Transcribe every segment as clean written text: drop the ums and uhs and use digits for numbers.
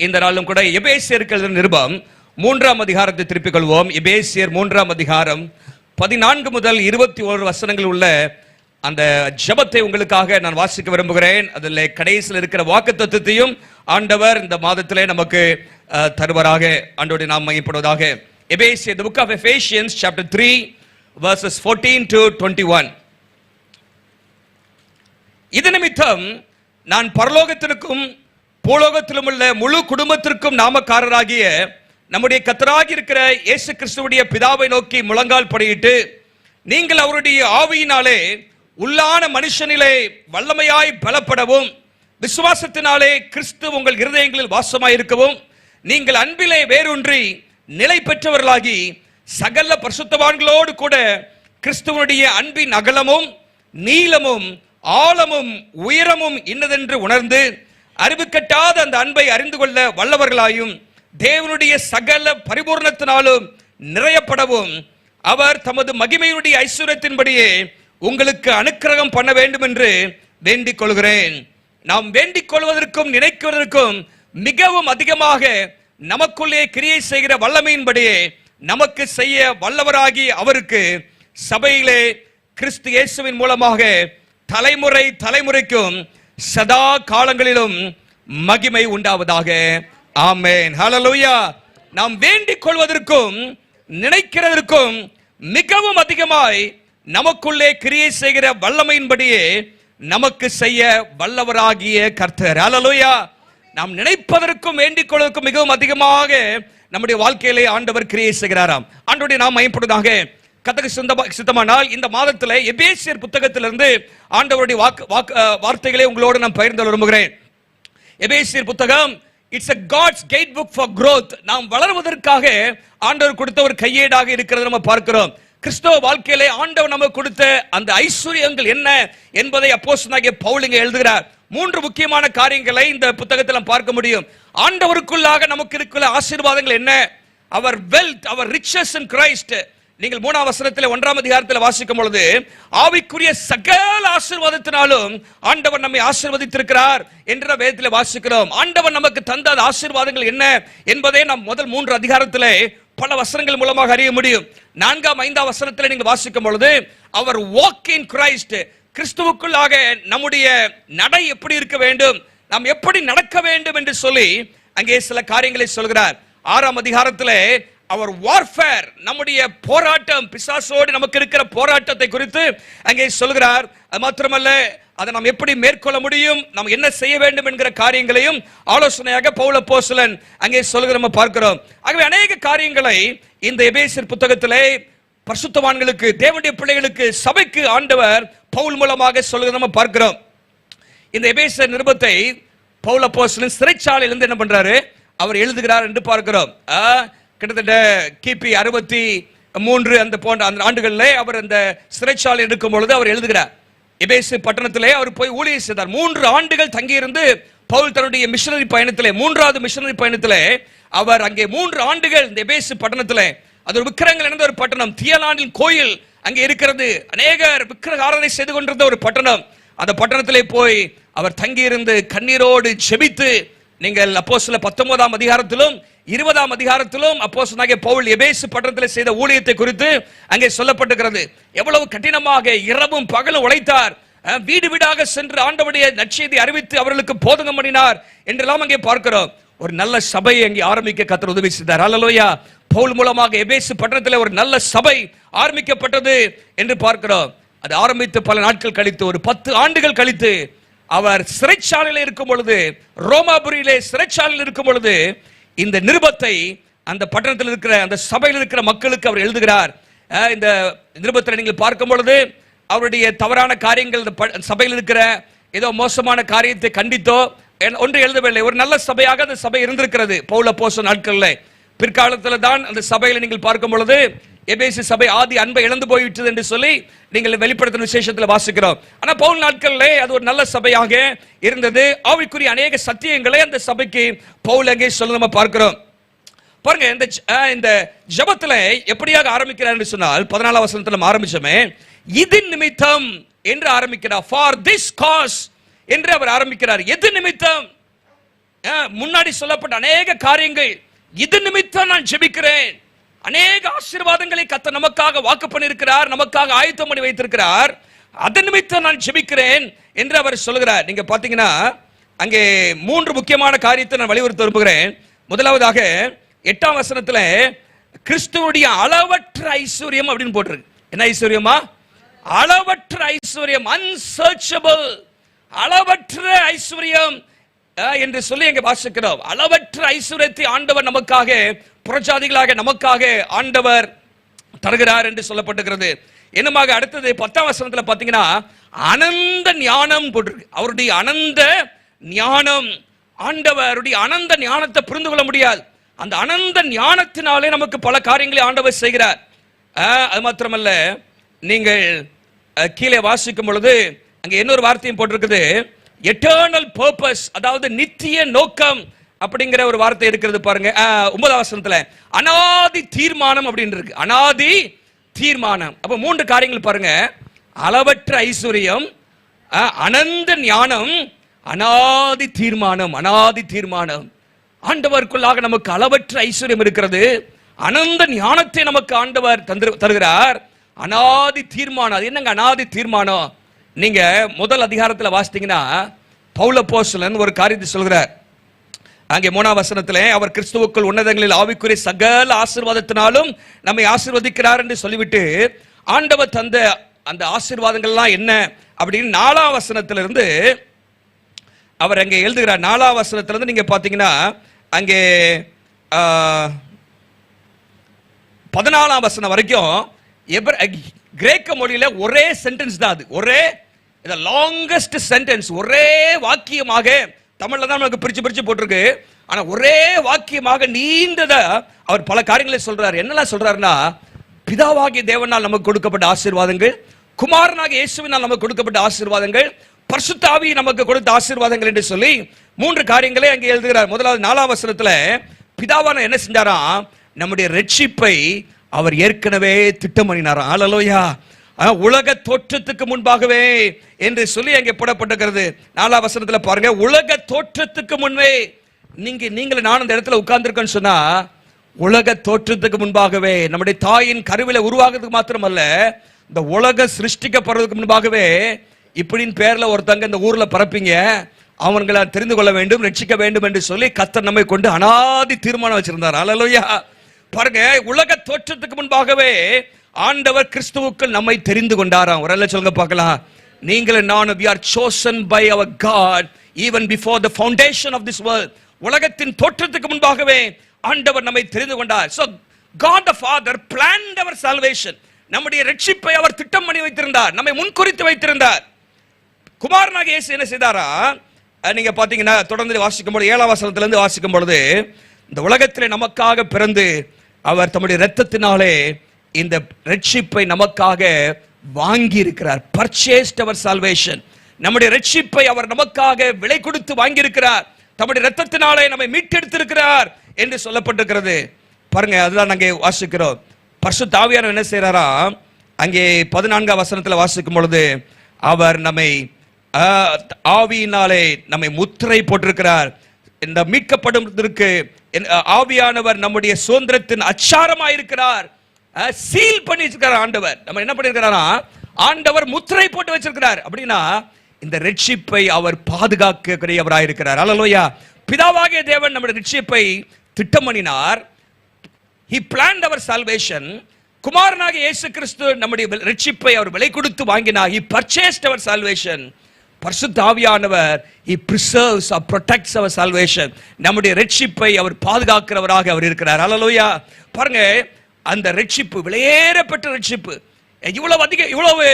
இந்த நாளும் கூட எபேசியருக்கு நிருபம் 3ஆம் அதிகாரத்தை திருப்பிக் கொள்வோம். எபேசியர் 3ஆம் அதிகாரம் 14 முதல் 21 வசனங்கள் உள்ள அந்த ஜெபத்தை உங்களுக்காக நான் வாசிக்க விரும்புகிறேன். அதில் கடைசியில் இருக்கிற வாக்குத்தத்தத்தையும் ஆண்டவர் இந்த மாதத்திலே நமக்கு தருவராக. ஆண்டவருடைய நாமம் மகிமைப்படுவதாக. எபேசியர், the book of Ephesians chapter 3 verses 14 to 21. இது நிமித்தம் நான் பரலோகத்திற்கும் பூலோகத்திலும் உள்ள முழு குடும்பத்திற்கும் நாமக்காரராகிய நம்முடைய கர்த்தராகி இருக்கிற இயேசு கிறிஸ்துவுடைய பிதாவை நோக்கி முழங்கால் படியிட்டு, நீங்கள் அவருடைய ஆவியினாலே உள்ளான மனுஷனிலே வல்லமையாய் பலப்படவும், விசுவாசத்தினாலே கிறிஸ்து உங்கள் இருதயங்களில் வாசமாய் இருக்கவும், நீங்கள் அன்பிலே வேரூன்றி நிலை பெற்றவர்களாகி சகல பரிசுத்தவான்களோடு கூட கிறிஸ்துவனுடைய அன்பின் அகலமும் நீளமும் ஆழமும் உயரமும் இன்னதென்று உணர்ந்து அறிவு கட்டாத அந்த அன்பை அறிந்து கொள்ள வல்லவர்களாயும் தேவனுடைய சகல பரிபூர்ணத்தினாலும் நிறையப்படவும் அவர் தமது மகிமையுடைய ஐஸ்வர்யத்தின்படியே உங்களுக்கு அனுக்கிரகம் பண்ண வேண்டும் என்று வேண்டிக் கொள்கிறேன். நாம் வேண்டிக் கொள்வதற்கும் நினைக்குவதற்கும் மிகவும் அதிகமாக நமக்குள்ளே கிரியை செய்கிற வல்லமையின்படியே நமக்கு செய்ய வல்லவராகி அவருக்கு சபையிலே கிறிஸ்து இயேசுவின் மூலமாக தலைமுறை தலைமுறைக்கும் சதா காலங்களிலும் மகிமை உண்டாவதாக. ஆமென், ஹல்லேலூயா. நாம் வேண்டிக் கொள்வதற்கும் நினைக்கிறதற்கும் மிகவும் அதிகமாய் நமக்குள்ளே கிரியை செய்கிற வல்லமையின்படியே நமக்கு செய்ய வல்லவராகிய கர்த்தர். ஹல்லேலூயா. நாம் நினைப்பதற்கும் வேண்டிக் கொள்வதற்கும் மிகவும் அதிகமாக நம்முடைய வாழ்க்கையிலே ஆண்டவர் கிரியை செய்கிறாராம். ஆண்டவருடைய நாமம் மகிமைப்படுவதாக. கர்த்தருக்கு சித்தமானால் இந்த மாதத்தில் எபேசியர் புத்தகத்திலிருந்து ஆண்டவருடைய வார்த்தைகளை உங்களோடு நான் பகிர்ந்து விரும்புகிறேன். எபேசியர் புத்தகம் it's a God's gatebook for growth. நாம் வளர்வதற்காக ஆண்டவர் கொடுத்த ஒரு கையேடாக இருக்கிறது நம்ம பார்க்கிறோம். கிறிஸ்தவ வாழ்க்கையிலே ஆண்டவர் நமக்கு கொடுத்த அந்த ஐஸ்வர்யங்கள் என்ன என்பதை அப்போஸ்தலனாகிய பவுல் இங்கே எழுதுகிறார். 3 முக்கியமான காரியங்களை இந்த புத்தகத்தில் பார்க்க முடியும். ஆண்டவருக்குள்ளாக நமக்கு இருக்கிற ஆசீர்வாதங்கள் என்ன? அவர் வெல்த், அவர் riches in Christ. நீங்கள் 3ஆம் வசனத்தில் 1ஆம் அதிகாரத்தில் வாசிக்கும் பொழுது ஆவிக்குரிய சகல ஆசீர்வாதத்தினாலும் ஆண்டவர் நம்மை ஆசீர்வதித்திருக்கிறார் என்ற வேதத்தில் வாசிக்கிறோம். ஆண்டவர் நமக்கு தந்த ஆசீர்வாதங்கள் என்ன என்பதை நாம் முதல் 3 அதிகாரத்திலே பல வசனங்கள் மூலமாக அறிய முடியும். 4ஆம் 5ஆம் வசனத்தில் நீங்கள் வாசிக்கும் பொழுது அவர் வாக் இன் கிரைஸ்ட், கிறிஸ்துவுக்குள்ளாக நம்முடைய நடை எப்படி இருக்க வேண்டும், நாம் எப்படி நடக்க வேண்டும் என்று சொல்லி அங்கே சில காரியங்களை சொல்கிறார். 6ஆம் அதிகாரத்திலே அவர் வார்ஃபேர், நம்முடைய போராட்டம், பிசாசோடு நமக்கு இருக்கிற போராட்டத்தை குறித்து அங்கே சொல்கிறார். அது மாத்திரமல்ல, அதை நாம் எப்படி மேற்கொள்ள முடியும், நாம் என்ன செய்ய வேண்டும் என்கிற காரியங்களையும் ஆலோசனையாக பவுல் அப்போஸ்தலன் அங்கே சொல்கிற நம்ம பார்க்கிறோம். ஆகவே அநேக காரியங்களை இந்த எபேசியர் புத்தகத்திலே பரிசுத்தவான்களுக்கு, தேவனுடைய பிள்ளைகளுக்கு, சபைக்கு ஆண்டவர் பவுல் மூலமாக சொல்கிறத நம்ம பார்க்கிறோம். இந்த எபேசியர் நிருபத்தை பவுல் அப்போஸ்தலன் சிறைச்சாலையிலிருந்து என்ன பண்றாரு, அவர் எழுதுகிறார் என்று பார்க்கிறோம். கிட்டத்தட்ட கிபி 63 அந்த போன்ற அந்த ஆண்டுகளிலே அவர் அந்த சிறைச்சாலை இருக்கும் பொழுது அவர் எழுதுகிறார். எபேசு பட்டணத்திலே அவர் போய் ஊழியம் செய்தார். 3 ஆண்டுகள் தங்கியிருந்து பவுல் தன்னுடைய மிஷனரி பயணத்திலே, 3வது மிஷனரி பயணத்திலே அவர் அங்கே 3 ஆண்டுகள் இந்த எபேசு பட்டணத்திலே, அது ஒரு விக்கிரகங்கள் நிறைந்த ஒரு பட்டணம், தியலானின் கோயில் அங்கே இருக்கிறது, அநேகர் விக்கிரக ஆராதனை செய்து கொண்டிருந்த ஒரு பட்டணம். அந்த பட்டணத்திலே போய் அவர் தங்கியிருந்து கண்ணீரோடு ஜெபித்து, நீங்கள் அப்போஸ்தலர் 19ஆம் அதிகாரத்திலும் 20ஆம் அதிகாரத்திலும் அப்போஸ்தலனாகிய பவுல் எபேசு பட்டணத்தில் செய்த ஊழியத்தை குறித்து அங்கே சொல்லப்பட்டிருக்கிறது. எவ்வளவு கடினமாக இரவும் பகலும் உழைத்தார், வீடு வீடாக சென்று ஆண்டவருடைய நற்செய்தியை அறிவித்து அவர்களுக்கு போதகம் பண்ணினார் என்றெல்லாம் அங்கே பார்க்கிறோம். ஒரு நல்ல சபையை அங்கே ஆரம்பிக்க கர்த்தர் உதவி செய்தார். ஹல்லேலூயா. பவுல் மூலமாக எபேசு பட்டணத்தில் ஒரு நல்ல சபை ஆரம்பிக்கப்பட்டது என்று பார்க்கிறோம். அது ஆரம்பித்து பல நாட்கள் கழித்து, ஒரு 10 ஆண்டுகள் கழித்து அவர் சிறைச்சாலையில் இருக்கும் பொழுது, ரோமாபுரியிலே சிறைச்சாலையில் இருக்கும் பொழுது இந்த நிருபத்தை அந்த பட்டணத்தில் இருக்கிற அந்த சபையில் இருக்கிற மக்களுக்கு அவர் எழுதுகிறார். இந்த நிருபத்தில் நீங்கள் பார்க்கும் பொழுது அவருடைய தவறான காரியங்கள், சபையில் இருக்கிற ஏதோ மோசமான காரியத்தை கண்டித்தோ ஒன்று எழுதவில்லை. ஒரு நல்ல சபையாக அந்த சபை இருந்திருக்கிறது பவுல் அப்போஸ்தலன் நாட்களில். பிற்காலத்தில் தான் அந்த சபையில் நீங்கள் பார்க்கும் பொழுது எபேசு சபை ஆதி அன்பை இழந்து போய்விட்டது என்று சொல்லி நீங்கள் வெளிப்படுத்தின விசேஷத்தில் வாசிக்கிறோம். ஆனால் பவுல் நாட்களிலே அது ஒரு நல்ல சபையாக இருந்தது. ஆவிக்குரிய அநேக சத்தியங்களை அந்த சபைக்கு பவுல் அங்கே சொல்ல நம்ம பார்க்கிறோம். பாருங்க, இந்த ஜெபத்துல எப்படியாக ஆரம்பிக்கிறார் என்று சொன்னால் 14ஆம் வசனத்தில் ஆரம்பிச்சோமே, இது நிமித்தம் என்று ஆரம்பிக்கிறார். ஃபார் திஸ் காஸ் என்று அவர் ஆரம்பிக்கிறார். எது நிமித்தம் முன்னாடி சொல்லப்பட்ட அநேக காரியங்கள், இது நிமித்தம் நான் ஜெபிக்கிறேன். அநேக ஆசீர்வாதங்களை கர்த்தர் நமக்காக வாக்கு பண்ணியிருக்கிறார், நமக்காக ஆயத்தம் பண்ணி வைத்திருக்கிறார். அதன் நிமித்தம் நான் ஜெபிக்கிறேன் என்று அவர் சொல்கிறார். நீங்க பாத்தீங்கன்னா அங்கே 3 முக்கியமான காரியத்தை நான் வலியுறுத்த விரும்புகிறேன். முதலாவதாக 8ஆம் வசனத்துல கிறிஸ்துவுடைய அளவற்ற ஐஸ்வர்யம் அப்படின்னு போட்டிருக்கு. என்ன ஐஸ்வர்யமா? அளவற்ற ஐஸ்வர்யம், அன்சர்ச்சபிள், அளவற்ற ஐஸ்வர்யம் என்று சொல்லி எங்க வாசிக்கிறோம். அளவற்ற ஐஸ்வர்யத்தை ஆண்டவர் நமக்காக, புறஜாதிகளாக நமக்காக ஆண்டவர் தருகிறார் என்று சொல்லப்பட்டிருக்கிறது. என்னமாக அடுத்தது 10ஆம் வசனத்துல பாத்தீங்கன்னா அனந்த ஞானம் போட்டிருக்கு. அவருடைய அனந்த ஞானம், ஆண்டவருடைய அனந்த ஞானத்தை புரிந்து கொள்ள முடியாது. அந்த அனந்த ஞானத்தினாலே நமக்கு பல காரியங்களை ஆண்டவர் செய்கிறார். அது மாத்திரமல்ல, நீங்கள் கீழே வாசிக்கும் பொழுது அங்கே இன்னொரு வார்த்தையும் போட்டிருக்குது, எட்டர்னல் பர்பஸ், அதாவது நித்திய நோக்கம் அப்படிங்கிற ஒரு வார்த்தை இருக்கிறது பாருங்க. 9ஆம் வசனத்துல அனாதி தீர்மானம் அப்படின்னு இருக்கு. அனாதி தீர்மானம். அப்ப 3 காரியங்கள் பாருங்க: அளவற்ற ஐஸ்வர்யம், அனந்த ஞானம், அனாதி தீர்மானம். அனாதி தீர்மானம். ஆண்டவருக்குள்ளாக நமக்கு அளவற்ற ஐஸ்வர்யம் இருக்கிறது, அனந்த ஞானத்தை நமக்கு ஆண்டவர் தருகிறார், அனாதி தீர்மானம். அது என்னங்க அனாதி தீர்மானம்? நீங்க முதல் அதிகாரத்தில் வாசித்தீங்கன்னா பவுல் அப்போஸ்தலன் ஒரு காரியத்தை சொல்கிறார். அங்கே 3ஆம் வசனத்திலே அவர் கிறிஸ்துவுக்குள் உன்னதங்களில் ஆவிக்குரிய சகல ஆசீர்வாதத்தினாலும் நம்மை ஆசீர்வதிக்கிறார் என்று சொல்லிவிட்டு ஆண்டவர் தந்த அந்த ஆசீர்வாதங்கள்லாம் என்ன அப்படின்னு 4ஆம் வசனத்திலிருந்து அவர் அங்கே எழுதுகிறார். 4ஆம் வசனத்திலிருந்து நீங்க பாத்தீங்கன்னா அங்கே 14ஆம் வசனம் வரைக்கும் கிரேக்க மொழியில ஒரே சென்டென்ஸ் தான். அது ஒரே லாங்கஸ்ட் சென்டென்ஸ், ஒரே வாக்கியமாக. தமிழ்ல தான் நமக்கு பிரிச்சு போட்டிருக்கு, ஆனா ஒரே வாக்கியமாக நீண்டத அவர் பல காரியங்களை சொல்றாரு. என்னெல்லாம் சொல்றாருன்னா, பிதாவாகிய தேவனால் நமக்கு கொடுக்கப்பட்ட ஆசீர்வாதங்கள், குமாரனாகிய இயேசுவினால் நமக்கு கொடுக்கப்பட்ட ஆசீர்வாதங்கள், பரிசுத்த ஆவி நமக்கு கொடுத்த ஆசீர்வாதங்கள் என்று சொல்லி 3 காரியங்களை அங்கே எழுதுகிறார். முதலாவது 4ஆம் வசனத்துல பிதாவான என்ன செஞ்சாராம்? நம்முடைய ரட்சிப்பை அவர் ஏற்கனவே திட்டம் பண்ணினாராம். ஹல்லேலூயா. உலக தோற்றத்துக்கு முன்பாகவே என்று சொல்லி அங்கே போடப்பட்டிருக்கிறது. 4ஆம் வசனத்துல பாருங்க, உலக தோற்றத்துக்கு முன்பே. நீங்கள் நான் அந்த இடத்துல உட்கார்ந்துருக்கேன்னு சொன்னா, உலக தோற்றத்துக்கு முன்பாகவே, நம்முடைய தாயின் கருவில உருவாகிறதுக்கு மாத்திரமல்ல, இந்த உலக சிருஷ்டிக்கப்படுறதுக்கு முன்பாகவே இப்படின்னு பேர்ல ஒருத்தங்க இந்த ஊர்ல பரப்பிங்க, அவங்களை தெரிந்து கொள்ள வேண்டும், ரட்சிக்க வேண்டும் என்று சொல்லி கர்த்தர் நம்மை கொண்டு அனாதி தீர்மானம் வச்சிருந்தார். ஹல்லேலூயா. பாருங்க, உலக தோற்றத்துக்கு முன்பாகவே ஆண்டவர் கிறிஸ்துவுக்குள் நம்மை தெரிந்து கொண்டாராம். ஒரு அல்ல சொல்லுங்க பார்க்கலாம். நீங்கள் நானும் we are chosen by our God even before the foundation of this world. உலகத்தின் தோற்றத்துக்கு முன்பாகவே ஆண்டவர் நம்மை தெரிந்து கொண்டார். So God the Father planned our salvation. நம்முடைய ரட்சிப்பை அவர் திட்டம் பண்ணி வைத்திருந்தார், நம்மை முன்குறித்து வைத்திருந்தார். குமாரனாகிய இயேசு என்ன செய்தாரா? நீங்க பாத்தீங்கன்னா தொடர்ந்து வாசிக்கும் பொழுது 7ஆம் வசனத்திலிருந்து வாசிக்கும் பொழுது, இந்த உலகத்திலே நமக்காக பிறந்து அவர் தம்முடைய இரத்தத்தினாலே இந்த ரட்சிப்பை நமக்காக வாங்கி இருக்கிறார். பர்ச்சேஸ்ட் அவர் சால்வேஷன். நம்முடைய ரட்சிப்பை அவர் நமக்காக விலை கொடுத்து வாங்கி இருக்கிறார், தம்முடைய இரத்தத்தினாலே நம்மை மீட்டெடுத்திருக்கிறார் என்று சொல்லப்பட்டிருக்கிறது. பாருங்க, அதுதான் அங்கே வாசிக்கிறோம். பரிசுத்த ஆவியானவர் என்ன செய்யறாரா? அங்கே 14ஆம் வசனத்துல வாசிக்கும் பொழுது அவர் நம்மை ஆவியினாலே நம்மை முத்திரை போட்டிருக்கிறார். இந்த மீட்கப்படுவதற்கு ஆவியானவர் நம்முடைய சுதந்திரத்தின் அச்சாரமாயிருக்கிறார். சீல் பண்ணி வச்சிருக்கிறார் ஆண்டவர். நம்ம என்ன பண்ணிருக்கிறாரா? ஆண்டவர் முத்திரை போட்டு வச்சிருக்கிறார். அப்படின்னா இந்த ரட்சிப்பை அவர் பாதுகாக்கக்கூடியவராயிருக்கிறார். ஹல்லேலூயா. பிதாவாகிய தேவன் நம்முடைய ரட்சிப்பை திட்டம் பண்ணினார். He planned our salvation. குமாரனாகிய இயேசு கிறிஸ்து நம்முடைய ரட்சிப்பை அவர் விலை கொடுத்து வாங்கினார். He purchased our salvation. பரிசுத்த ஆவியானவர் he preserves or protects our salvation. நம்முடைய ரட்சிப்பை அவர் பாதுகாக்கிறவராக அவர் இருக்கிறார். ஹல்லேலூயா. பாருங்க, அந்த ரட்சிப்பு விலையேறப்பட்ட ரட்சிப்பு, இவ்வளவு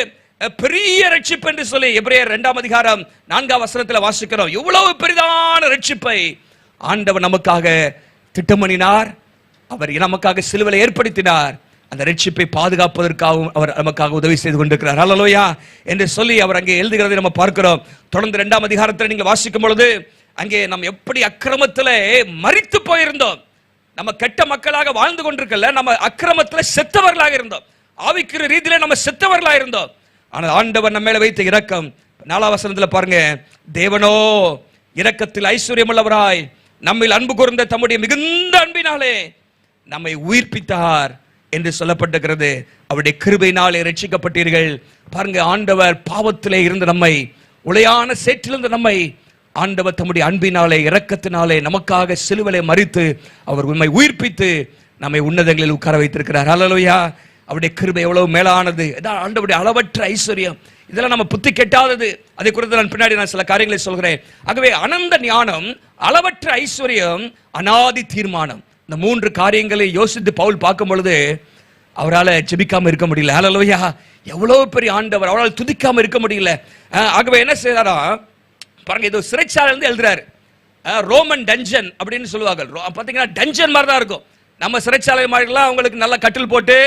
பெரிய ரட்சிப்பு என்று சொல்லி எபிரேயர் 2ஆம் அதிகாரம் 4ஆம் வசனத்தில் வாசிக்கிறோம். இவ்வளவு பெரிதான ரட்சிப்பை ஆண்டவர் நமக்காக திட்டம் பண்ணினார். அவர் நமக்காக சிலுவையை ஏற்படுத்தினார். அந்த ரட்சிப்பை பாதுகாப்பதற்காகவும் அவர் நமக்காக உதவி செய்து கொண்டிருக்கிறார். ஹல்லேலூயா என்று சொல்லி அவர் அங்கே எழுதுகிறதை நம்ம பார்க்கிறோம். தொடர்ந்து 2ஆம் அதிகாரத்தில் நீங்க வாசிக்கும் பொழுது அங்கே நம்ம எப்படி அக்கிரமத்திலே மரித்து போயிருந்தோம், நம்ம கெட்ட மக்களாக வாழ்ந்து கொண்டிருக்கல, நம்ம அக்கிரமத்தில் செத்தவர்களாக இருந்தோம், ஆவிக்குரிய ரீதியில நம்ம செத்தவர்களாக இருந்தோம். ஆனால் ஆண்டவர் நம்ம மேல வைத்த இரக்கம் 4ஆம் வசனத்துல பாருங்க, தேவனோ இரக்கத்தில் ஐஸ்வர்யம் உள்ளவராய் நம்மில் அன்பு கூர்ந்த தம்முடைய மிகுந்த அன்பினாலே நம்மை உயிர்ப்பித்தார் என்று சொல்லப்பட்டிருக்கிறது. அவருடைய கிருபையினாலே ரட்சிக்கப்பட்டீர்கள். பாருங்க, ஆண்டவர் பாவத்திலே இருந்த நம்மை, உளையான சேற்றிலிருந்து நம்மை ஆண்டவர் தம்முடைய அன்பினாலே இரக்கத்தினாலே நமக்காக சிலுவையிலே மரித்து அவர் உண்மை உயிர்ப்பித்து நம்மை உன்னதங்களில் உட்கார வைத்திருக்கிறார். ஹல்லேலூயா. அவருடைய கிருபை எவ்வளவு மேலானது. இதான் ஆண்டவருடைய அளவற்ற ஐஸ்வர்யம். இதெல்லாம் நம்ம புத்தி கெட்டாதது. அதை குறித்து நான் பின்னாடி சில காரியங்களை சொல்கிறேன். ஆகவே அனந்த ஞானம், அளவற்ற ஐஸ்வர்யம், அனாதி தீர்மானம், இந்த 3 காரியங்களை யோசித்து பவுல் பார்க்கும் பொழுது அவரால் ஜெபிக்காம இருக்க முடியல. ஹல்லேலூயா. எவ்வளவு பெரிய ஆண்டவர், அவரால் துதிக்காம இருக்க முடியல. ஆகவே என்ன செய்யறாரா பாருங்க, இது சிறைச்சாலையில இருந்து எழுதுறாரு. ரோமன் டஞ்சன் அப்படின்னு சொல்லுவாங்க. பாத்தீங்கன்னா டஞ்சன் மாதிரி தான் இருக்கும். நம்ம சிறைச்சாலை மாதிரிலாம் உங்களுக்கு நல்ல கட்டில் போட்டு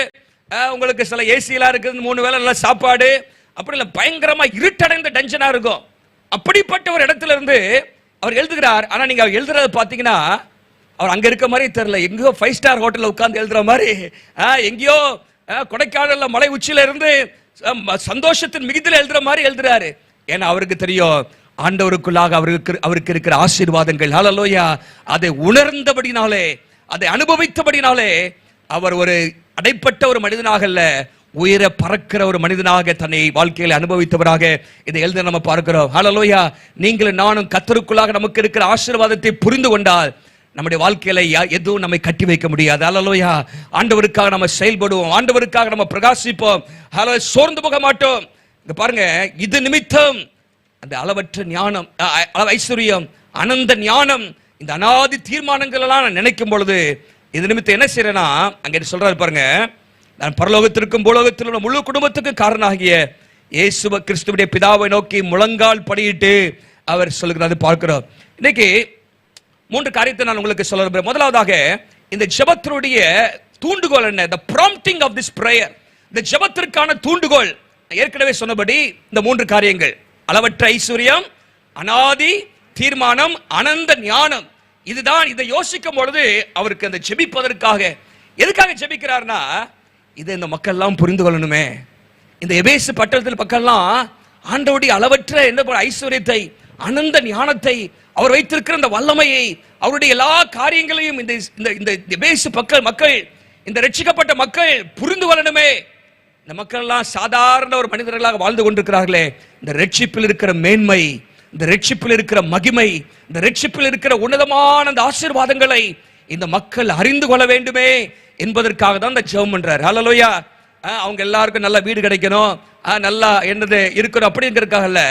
உங்களுக்கு சில ஏசிலாம் இருக்குது, 3 வேளை நல்ல சாப்பாடு, அப்படி இல்லை, பயங்கரமா இருட்டடைந்த டஞ்சனா இருக்கும். அப்படிப்பட்ட ஒரு இடத்துல இருந்து அவர் எழுதுகிறார். ஆனா நீங்க எழுதுறத பாத்தீங்கன்னா அவர் அங்க இருக்க மாதிரி தெரியல. எங்கேயோ 5 ஸ்டார் ஹோட்டல்ல உட்கார்ந்து எழுதுற மாதிரி, எங்கேயோ கொடைக்கானல்ல மலை உச்சியில இருந்து சந்தோஷத்தின் மிகுதியில் எழுதுற மாதிரி எழுதுறாரு. ஏன்னா அவருக்கு தெரியும் ஆண்டவருக்குள்ளாக அவருக்கு இருக்கிற ஆசீர்வாதங்கள். ஹல்லேலூயா. அதை உணர்ந்தபடினாலே, அதை அனுபவித்தபடினாலே அவர் ஒரு அடைப்பட்ட ஒரு மனிதனாக அல்ல, உயர பறக்கிற ஒரு மனிதனாக தன்னை வாழ்க்கையில் அனுபவித்தவராக இதை எழுத நம்ம பார்க்கிறோம். ஹல்லேலூயா. நீங்களும் நானும் கர்த்தருக்குள்ளாக நமக்கு இருக்கிற ஆசீர்வாதத்தை புரிந்து கொண்டால் நம்முடைய வாழ்க்கையில எதுவும் நம்மை கட்டி வைக்க முடியாது. ஹல்லேலூயா. ஆண்டவருக்காக நம்ம செயல்படுவோம், ஆண்டவருக்காக நம்ம பிரகாசிப்போம், சோர்ந்து போக மாட்டோம். இங்க பாருங்க, இது நிமித்தம் அந்த அளவற்ற ஞானம், ஐஸ்வர்யம், அனந்த ஞானம், இந்த அனாதி தீர்மானங்கள் எல்லாம் நான் நினைக்கும் பொழுது இது நிமித்தம் என்ன செய்யறேன்னா, அங்க சொல்றாரு பாருங்க, நான் பரலோகத்திற்கும் பூலோகத்தில் உள்ள முழு குடும்பத்துக்கும் காரணமாகிய இயேசு கிறிஸ்துவுடைய பிதாவை நோக்கி முழங்கால் படியிட்டு அவர் சொல்லுகிறது பார்க்கிறோம். இன்னைக்கு 3 காரியத்தை நான் உங்களுக்கு சொல்ல விரும்புகிறேன். முதலாவதாக, இந்த ஜெபத்தினுடைய தூண்டுகோல் என்ன? the prompting of this prayer. இந்த ஜெபத்திற்கான தூண்டுகோல் ஏற்கனவே சொன்னபடி இந்த 3 காரியங்கள்: அளவற்ற ஐஸ்வர்யம், அனாதி தீர்மானம், அனந்த ஞானம். இதுதான். இதை யோசிக்கும் பொழுது அவருக்கு அந்த ஜெபிப்பதற்காக, எதுக்காக ஜெபிக்கிறார்னா, இதை இந்த மக்கள் எல்லாம் புரிந்து கொள்ளணுமே. இந்த எபேசு பட்டணத்தில் மக்கள்லாம் ஆண்டவருடைய அளவற்ற என்ன ஐஸ்வர்யத்தை, அனந்த ஞானத்தை, அவர் வைத்திருக்கிற அந்த வல்லமையை, அவருடைய எல்லா காரியங்களையும் இந்த எபேசு மக்கள், இந்த ரட்சிக்கப்பட்ட மக்கள் புரிந்து கொள்ளணுமே. இந்த மக்கள் எல்லாம் சாதாரண ஒரு மனிதர்களாக வாழ்ந்து கொண்டிருக்கிறார்களே, இந்த ரட்சிப்பில் இருக்கிற மேன்மை, இந்த ரட்சிப்பில் இருக்கிற மகிமை, இந்த ரட்சிப்பில் இருக்கிற உன்னதமான அந்த ஆசீர்வாதங்களை இந்த மக்கள் அறிந்து கொள்ள வேண்டுமே என்பதற்காக தான் இந்த ஜெபம் பண்றார். ஹல்லேலூயா. அவங்க எல்லாருக்கும் நல்ல வீடு கிடைக்கணும், நல்லா என்னது இருக்கணும் அப்படிங்கிறதுக்காக இல்ல,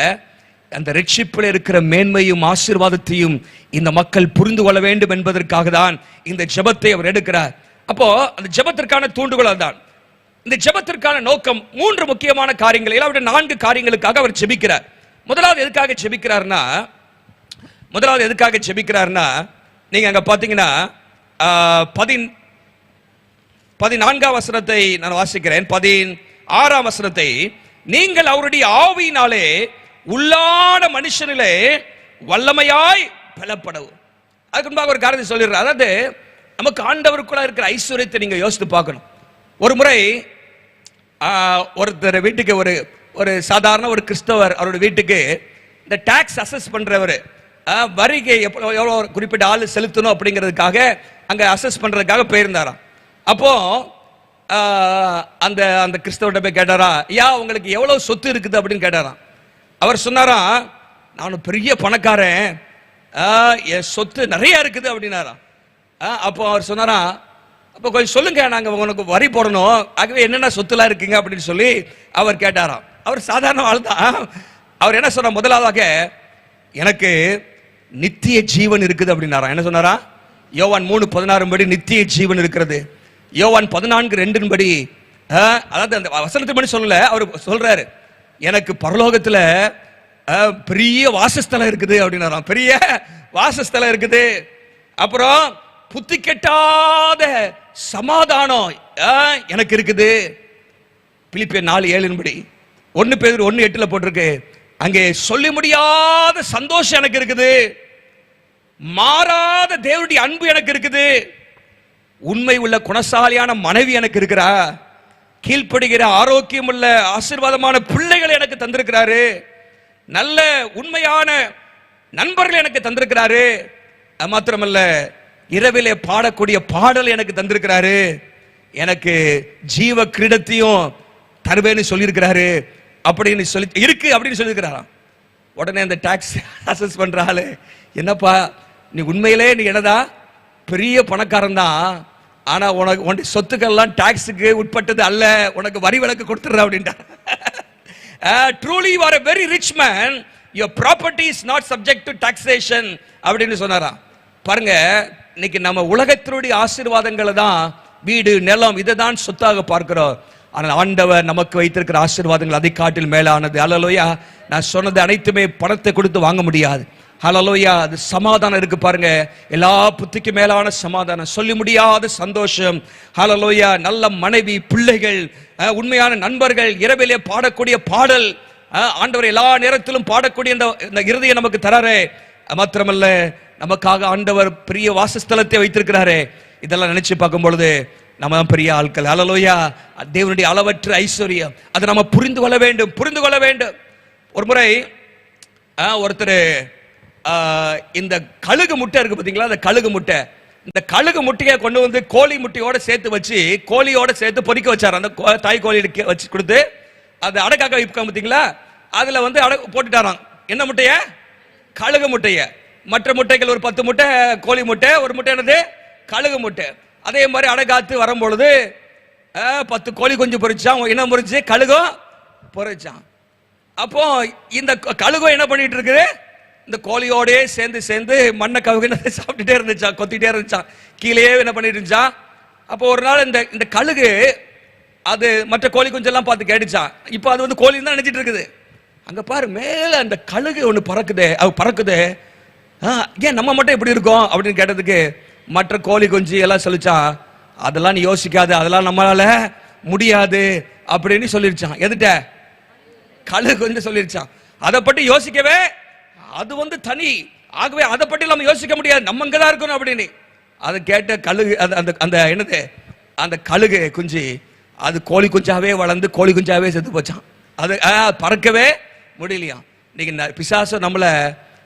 அந்த ரட்சிப்பில் இருக்கிற மேன்மையும் ஆசீர்வாதத்தையும் இந்த மக்கள் புரிந்து கொள்ள வேண்டும் என்பதற்காக தான் இந்த ஜெபத்தை அவர் எடுக்கிறார். அப்போ அந்த ஜெபத்திற்கான தூண்டுகோல் தான். இந்த ஜெபத்திற்கான நோக்கம் 3 முக்கியமான காரியங்கள், இல்லாவிட 4 காரியங்களுக்காக அவர் ஜெபிக்கிறார். முதலாவது எதுக்காக ஜெபிக்கிறார்னா நீங்க அங்க பாத்தீங்கன்னா 14ஆம் வசனத்தை நான் வாசிக்கிறேன். 16ஆம் வசனத்தை, நீங்கள் அவருடைய ஆவியினாலே உள்ளான மனுஷனிலே வல்லமையாய் பலப்படவும். அதுக்கு முன்பாக ஒரு காரியத்தை சொல்லிடுறார். அதாவது நமக்கு ஆண்டவருக்குள்ள இருக்கிற ஐஸ்வர்யத்தை நீங்க யோசித்து பார்க்கணும். ஒரு முறை ஒருத்தர் வீட்டுக்கு ஒரு சாதாரண ஒரு கிறிஸ்தவர் அவருடைய வீட்டுக்கு இந்த டாக்ஸ் அசஸ் பண்றவர், வரிகை எவ்வளோ குறிப்பிட்ட ஆள் செலுத்தணும் அப்படிங்கிறதுக்காக அங்கே அசஸ் பண்றதுக்காக போயிருந்தாராம். அப்போ அந்த கிறிஸ்தவர்கிட்ட போய் கேட்டாரா, ஐயா உங்களுக்கு எவ்வளவு சொத்து இருக்குது அப்படின்னு கேட்டாராம். அவர் சொன்னாராம், நான் பெரிய பணக்காரன், என் சொத்து நிறைய இருக்குது அப்படின்னாராம். அப்போ அவர் சொன்னாராம், அப்போ கொஞ்சம் சொல்லுங்க, நாங்கள் உனக்கு வரி போடணும், ஆகவே என்னென்ன சொத்துலாம் இருக்குங்க அப்படின்னு சொல்லி அவர் கேட்டாராம். அவர் சாதாரண ஆள் தான். அவர் என்ன சொன்னார், முதலாவதாக எனக்கு நித்திய ஜீவன் இருக்குது அப்படின்னாராம். என்ன சொன்னாரா? யோவான் 3:16 படி நித்திய ஜீவன் இருக்கிறது. யோவான் 14:2 படி, அதாவது அந்த வசனத்தை படி சொல்லல, அவர் சொல்றாரு, எனக்கு பரலோகத்துல பெரிய வாசஸ்தலம் இருக்குது அப்படின்னாராம். பெரிய வாசஸ்தலம் இருக்குது. அப்புறம் புத்தி கெட்டாத சமாதானம் எனக்கு இருக்குது. பிலிப்பியர் 4:7 படி, 1 பேதுரு 1:8 போட்டிருக்கு, அங்கே சொல்லி முடியாத சந்தோஷம் எனக்கு இருக்குது, மாறாத தேவனுடைய அன்பு எனக்கு இருக்குது, உண்மை உள்ள குணசாலியான மனைவி எனக்கு இருக்கிறா, கீழ்ப்படுகிற ஆரோக்கியம் உள்ள ஆசீர்வாதமான பிள்ளைகளை எனக்கு தந்திருக்கிறாரு, நல்ல உண்மையான நண்பர்கள் எனக்கு தந்திருக்கிறாரு, மாத்திரமல்ல, இரவிலே பாடக்கூடிய பாடல் எனக்கு தந்திருக்கிறாரு, எனக்கு ஜீவ கிரீடத்தையும் தருவேன்னு சொல்லியிருக்கிறாரு அப்படின்னு சொல்லி இருக்கு அப்படின்னு சொல்லியிருக்கிறாராம். உடனே அந்த டாக்ஸ் அசஸ் பண்றாரு, என்னப்பா நீ உண்மையிலே நீ என்னதா பெரிய பணக்காரன் தான், ஆனா உனக்கு சொத்துக்கள்லாம் டாக்ஸுக்கு உட்பட்டது அல்ல, உனக்கு வரி விலக்கு கொடுத்துடுற அப்படின்ட்டா. Truly you are a very rich man, your property is not subject to taxation அப்படின்னு சொன்னாராம். பாருங்க, இன்னைக்கு நம்ம உலகத்தினுடைய ஆசீர்வாதங்களை தான், வீடு நிலம் இதை தான் சொத்தாக பார்க்கிறோம். ஆனால் ஆண்டவர் நமக்கு வைத்திருக்கிற ஆசீர்வாதங்கள் அதை காட்டில் மேலானது. ஹல்லேலூயா. நான் சொன்னது அனைத்துமே பணத்தை கொடுத்து வாங்க முடியாது. ஹல்லேலூயா. அது சமாதானம் இருக்கு பாருங்க, எல்லா புத்திக்கு மேலான சமாதானம், சொல்லி முடியாத சந்தோஷம். ஹல்லேலூயா. நல்ல மனைவி, பிள்ளைகள், உண்மையான நண்பர்கள், இரவிலே பாடக்கூடிய பாடல், ஆண்டவர் எல்லா நேரத்திலும் பாடக்கூடிய இந்த இருதயம் நமக்கு தராரே. மாத்திரமல்ல, நமக்காக ஆண்டவர் பெரிய வாசஸ்தலத்தை வைத்திருக்கிறாரே. இதெல்லாம் நினைச்சு பார்க்கும் பொழுது நம்ம பெரிய ஆட்கள். ஹல்லேலூயா. தேவனுடைய அளவற்ற ஐஸ்வர்யம், அதை நம்ம புரிந்து கொள்ள வேண்டும். ஒரு முறை ஒருத்தர் இந்த கழுகு முட்டை இருக்கு பாத்தீங்களா, அந்த கழுகு முட்டை, இந்த கழுகு முட்டையை கொண்டு வந்து கோழி முட்டையோட சேர்த்து வச்சு, கோழியோட சேர்த்து பொறிக்க வச்சார். அந்த தாய் கோழி வச்சு கொடுத்து அது அடக்காக்க வைக்க பார்த்தீங்களா, அதுல வந்து போட்டுட்டாராம். என்ன முட்டைய? கழுகு முட்டைய. மற்ற முட்டைகள் ஒரு 10 முட்டை கோழி முட்டை, ஒரு முட்டை என்னது கழுகு முட்டை. அதே மாதிரி அடைக்காத்து வரும்பொழுது 10 கோழி குஞ்சு பொறிச்சான். என்ன பொறிச்சு? கழுகும் பொறிச்சான். அப்போ இந்த கழுகம் என்ன பண்ணிட்டு இருக்குது? இந்த கோழியோடே சேர்ந்து மண்ணை கவுகின சாப்பிட்டுட்டே இருந்துச்சான், கொத்திட்டே இருந்துச்சான், கீழே என்ன பண்ணிட்டு இருந்துச்சான். அப்போ ஒரு நாள் இந்த கழுகு அது மற்ற கோழி குஞ்செல்லாம் பார்த்து கேட்டுச்சான். இப்போ அது வந்து கோழி தான் நினைச்சிட்டு இருக்குது. அங்க பாரு, மேல அந்த கழுகு ஒன்று பறக்குது. ஏன் நம்ம மட்டும் எப்படி இருக்கோம் அப்படின்னு கேட்டதுக்கு மற்ற கோழி குஞ்சு எல்லாம் சொல்லிச்சான், அதெல்லாம் நீ யோசிக்காத, அதெல்லாம் நம்மளால முடியாது அப்படின்னு சொல்லிருச்சான். எதுட்ட? கழுகு கொஞ்சம் சொல்லிருச்சான். அதை பற்றி யோசிக்கவே அது வந்து தனி, ஆகவே அதை பற்றி நம்ம யோசிக்க முடியாது, நம்ம இங்கதான் இருக்கணும் அப்படின்னு. அதை கேட்ட கழுகு அந்த என்னது அந்த கழுகு குஞ்சு அது கோழி குஞ்சாவே வளர்ந்து கோழி குஞ்சாவே செத்து போச்சான். அது பறக்கவே முடியலையா. இன்னைக்கு பிசாசு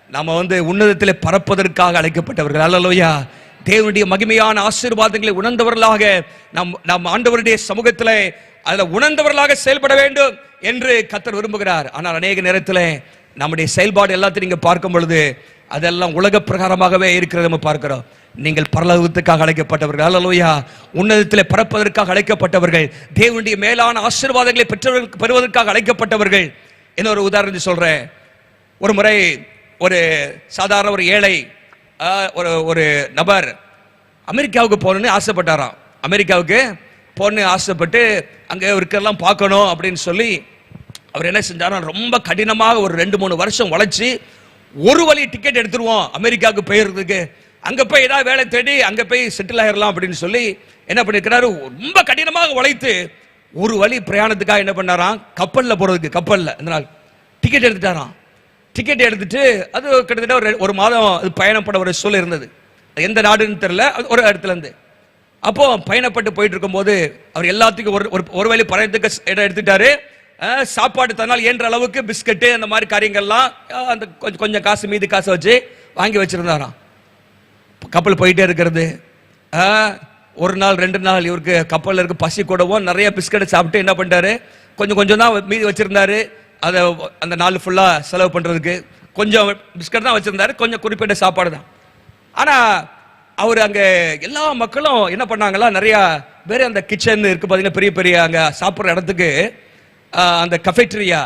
நம்ம வந்து உன்னதத்தில் பறப்பதற்காக அழைக்கப்பட்டவர்கள். ஹல்லேலூயா. தேவனுடைய மகிமையான ஆசீர்வாதங்களை உணர்ந்தவர்களாக நம் ஆண்டவருடைய சமூகத்தில் அதில் உணர்ந்தவர்களாக செயல்பட வேண்டும் என்று கர்த்தர் விரும்புகிறார். ஆனால் அநேக நேரத்தில் நம்முடைய செயல்பாடு எல்லாத்தையும் நீங்க பார்க்கும் பொழுது அதெல்லாம் உலக பிரகாரமாகவே இருக்கிறது நம்ம பார்க்கிறோம். நீங்கள் பரலோகத்துக்காக அழைக்கப்பட்டவர்கள். ஹல்லேலூயா. உன்னதத்தில் பறப்பதற்காக அழைக்கப்பட்டவர்கள், தேவனுடைய மேலான ஆசீர்வாதங்களை பெறுவதற்காக அழைக்கப்பட்டவர்கள். இன்னொரு உதாரணத்தை சொல்றேன். ஒரு முறை ஒரு சாதாரண ஒரு ஏழை ஒரு நபர் அமெரிக்காவுக்கு போகணும்னு ஆசைப்பட்டாராம். அமெரிக்காவுக்கு போகணும்னு ஆசைப்பட்டு அங்கே இருக்கலாம் பார்க்கணும் அப்படின்னு சொல்லி அவர் என்ன செஞ்சாராம், ரொம்ப கடினமாக ஒரு 2-3 வருஷம் உழைச்சி ஒரு வழி டிக்கெட் எடுத்துருவோம் அமெரிக்காவுக்கு போயிருக்கிறதுக்கு, அங்க போய் ஏதாவது வேலை தேடி அங்க போய் செட்டில் ஆயிடலாம் அப்படின்னு சொல்லி என்ன பண்ணிருக்கிறாரு, ரொம்ப கடினமாக உழைத்து ஒரு வழி பிரயாணத்துக்காக என்ன பண்ணாராம், கப்பல்ல போறதுக்கு, கப்பல்ல இந்த நாள் டிக்கெட் எடுத்துட்டாராம். டிக்கெட் எடுத்துட்டு அது கிட்டத்தட்ட ஒரு மாதம் அது பயணப்பட ஒரு சூழல் இருந்தது. எந்த நாடுன்னு தெரியல, ஒரு இடத்துல இருந்து. அப்போ பயணப்பட்டு போயிட்டு இருக்கும் போது அவர் எல்லாத்துக்கும் ஒரு வழி பயணத்துக்கு இடம் எடுத்துட்டாரு. சாப்பாடு தன்னால் இயன்ற அளவுக்கு பிஸ்கட்டு அந்த மாதிரி காரியங்கள்லாம் அந்த கொஞ்சம் காசு மீதி காசை வச்சு வாங்கி வச்சிருந்தாராம். கப்பல் போயிட்டே இருக்கிறது. ஒரு நாள் 2 நாள் இவருக்கு கப்பலில் இருக்க பசி கூடவும் நிறைய பிஸ்கட்டை சாப்பிட்டு என்ன பண்ணிட்டாரு, கொஞ்சம் தான் மீதி வச்சிருந்தாரு. அதை அந்த நாள் ஃபுல்லா செலவு பண்றதுக்கு கொஞ்சம் பிஸ்கட் தான் வச்சிருந்தாரு, கொஞ்சம் குறிப்பிட்ட சாப்பாடு தான். ஆனா அவர் அங்க எல்லா மக்களும் என்ன பண்ணாங்களா, நிறைய பேர் அந்த கிச்சன் இருக்கு பாத்தீங்கன்னா, பெரிய பெரிய அங்க சாப்பிட்ற இடத்துக்கு அந்த கஃபேட்டரியா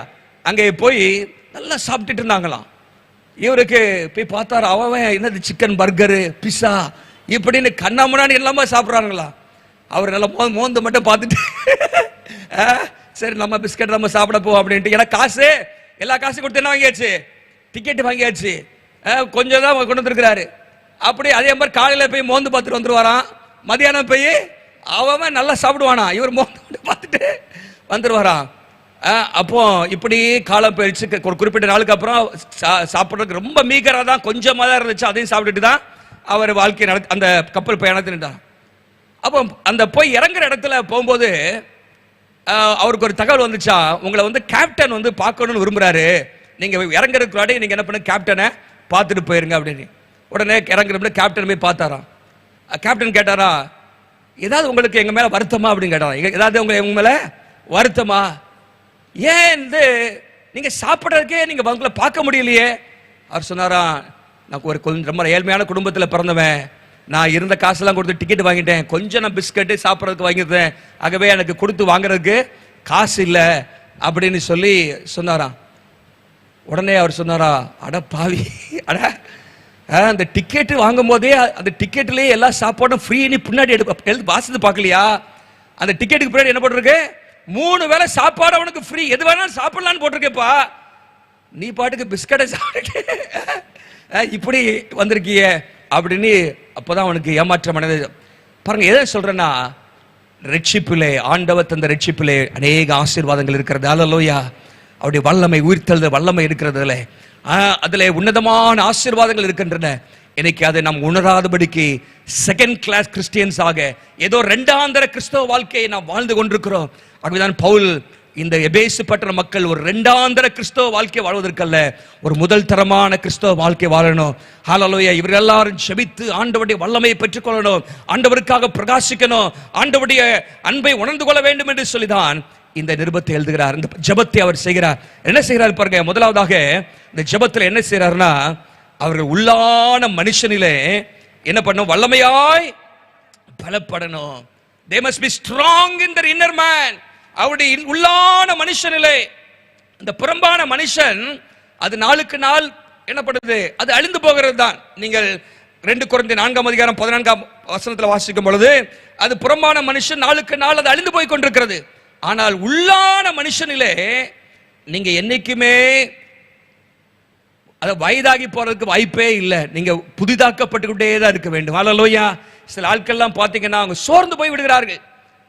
அங்கே போய் நல்லா சாப்பிட்டுட்டு இருந்தாங்களாம். இவருக்கு போய் பார்த்தாரு, அவன் என்னது சிக்கன் பர்கரு பிஸா இப்படின்னு கண்ணாமண்ணான்னு எல்லாமே சாப்பிட்றாங்களா. அவர் நல்லா மோந்து மட்டும் பார்த்துட்டு சரி நம்ம பிஸ்கட் நம்ம சாப்பிட போவோம் அப்படின்ட்டு, ஏன்னா காசு எல்லா காசு கொடுத்து என்ன வாங்கியாச்சு, டிக்கெட் வாங்கியாச்சு, கொஞ்சம் தான் கொண்டு வந்துருக்கிறாரு. அப்படி அதே மாதிரி காலையில போய் மோந்து பார்த்துட்டு வந்துருவாராம், மதியானம் போய் அவன் நல்லா சாப்பிடுவானா, இவர் மோந்து பார்த்துட்டு வந்துருவாராம். அப்போ இப்படி காலம் போயிடுச்சு. ஒரு குறிப்பிட்ட நாளுக்கு அப்புறம் சாப்பிட்றதுக்கு ரொம்ப மீகரா தான், கொஞ்சமாக தான் இருந்துச்சு, அதையும் சாப்பிட்டுட்டு தான் அவர் வாழ்க்கை அந்த கப்பல் பயணத்தின்றார். அப்போ அந்த போய் இறங்குற இடத்துல போகும்போது அவருக்கு ஒரு தகவல் வந்துச்சா, உங்களை வந்து கேப்டன் வந்து பார்க்கணும்னு விரும்புறாரு, நீங்க இறங்குறதுக்கு நீங்க என்ன பண்ண கேப்டனை பார்த்துட்டு போயிருங்க அப்படின்னு. உடனே இறங்குற கேப்டன் போய் பார்த்தாராம். கேப்டன் கேட்டாரா, ஏதாவது உங்களுக்கு எங்க மேல வருத்தமா அப்படின்னு கேட்டாராம். ஏதாவது உங்க மேல வருத்தமா? ஏன் நீங்க சாப்பிட்றதுக்கே நீங்க உங்களை பார்க்க முடியலையே? அவர் சொன்னாரா, நான் ஒரு கொஞ்சம் ரொம்ப ஏழ்மையான குடும்பத்தில் பிறந்தவன், நான் இருந்த காசெல்லாம் கொடுத்து டிக்கெட் வாங்கிட்டேன், கொஞ்சம் நான் பிஸ்கட்டு சாப்பிட்றதுக்கு வாங்கிட்டேன், ஆகவே எனக்கு கொடுத்து வாங்குறதுக்கு காசு இல்லை அப்படின்னு சொல்லி சொன்னாராம். உடனே அவர் சொன்னாரா, அட பாவி, அட அந்த டிக்கெட்டு வாங்கும் போதே அந்த டிக்கெட்லேயே எல்லா சாப்பாடும் ஃப்ரீ, நீ பின்னாடி எழுது வாசித்து பார்க்கலையா? அந்த டிக்கெட்டுக்கு பின்னாடி என்ன போட்டிருக்கு? 3 வேளை சாப்பாடு அவனுக்கு ஃப்ரீ, எது வேணாலும் சாப்பிடலான்னு போட்டிருக்கேப்பா, நீ பாட்டுக்கு பிஸ்கட்டை சாப்பிட்டு இப்படி வந்திருக்கிய அப்படின்னு. அப்போதான் அவனுக்கு ஏமாற்றம் அடைந்தது. பாருங்க, எதை சொல்றேன்னா, ரட்சிப்பிலே, ஆண்டவர் தந்த ரட்சிப்பிலே அநேக ஆசீர்வாதங்கள் இருக்கிறது. அல்லேலூயா. அவருடைய வல்லமை, உயிர்த்தெழுதல் வல்லமை இருக்கிறதுல, அதிலே உன்னதமான ஆசீர்வாதங்கள் இருக்கின்றன. இன்னைக்கு அதை நாம் உணராதபடிக்கு செகண்ட் கிளாஸ் கிறிஸ்டியன்ஸ் ஆக, ஏதோ இரண்டாந்தர கிறிஸ்தவ வாழ்க்கையை நாம் வாழ்ந்து கொண்டிருக்கிறோம். ஆகவேதான் பவுல் இந்த எபேசு பட்டண மக்கள் ஒரு இரண்டாந்தர கிறிஸ்தவ வாழ்க்கை வாழ்வதற்கல்ல, ஒரு முதல் தரமான கிறிஸ்தவ வாழ்க்கை வாழணும். ஹல்லேலூயா. இவர்கள் எல்லாரும் ஜெபித்து ஆண்டவருடைய வல்லமையை பெற்றுக்கொள்ளணும், ஆண்டவருக்காக பிரகாசிக்கணும், ஆண்டவருடைய அன்பை உணர்ந்து கொள்ள வேண்டும் என்று சொல்லிதான் இந்த நிருபத்தை எழுதுகிறார். இந்த ஜெபத்தை அவர் செய்கிறார். என்ன செய்கிறார் பாருங்க. முதலாவதாக இந்த ஜெபத்தில் என்ன செய்கிறார்னா, அவர்கள் உள்ளான மனுஷனிலே என்ன பண்ணும்? வல்லமையாய் பலப்படணும். They must be strong in their inner man. அவருடைய உள்ளான மனுஷனிலே, இந்த புறம்பான மனுஷன் அது நாளுக்கு நாள் என்ன பண்ணுது? அது அழிந்து போகிறது தான். நீங்கள் 2 கொரிந்தியர் 4:14 வாசிக்கும் பொழுது, அது புறம்பான மனுஷன் நாளுக்கு நாள் அது அழிந்து போய் கொண்டிருக்கிறது. ஆனால் உள்ளான மனுஷனிலே நீங்க என்னைக்குமே அது வயதாகி போறதுக்கு வாய்ப்பே இல்லை. நீங்க புதிதாக்கப்பட்டுக்கிட்டே தான் இருக்க வேண்டும். ஹல்லேலூயா. சில ஆட்கள்லாம் பார்த்தீங்கன்னா அவங்க சோர்ந்து போய் விடுகிறார்கள்.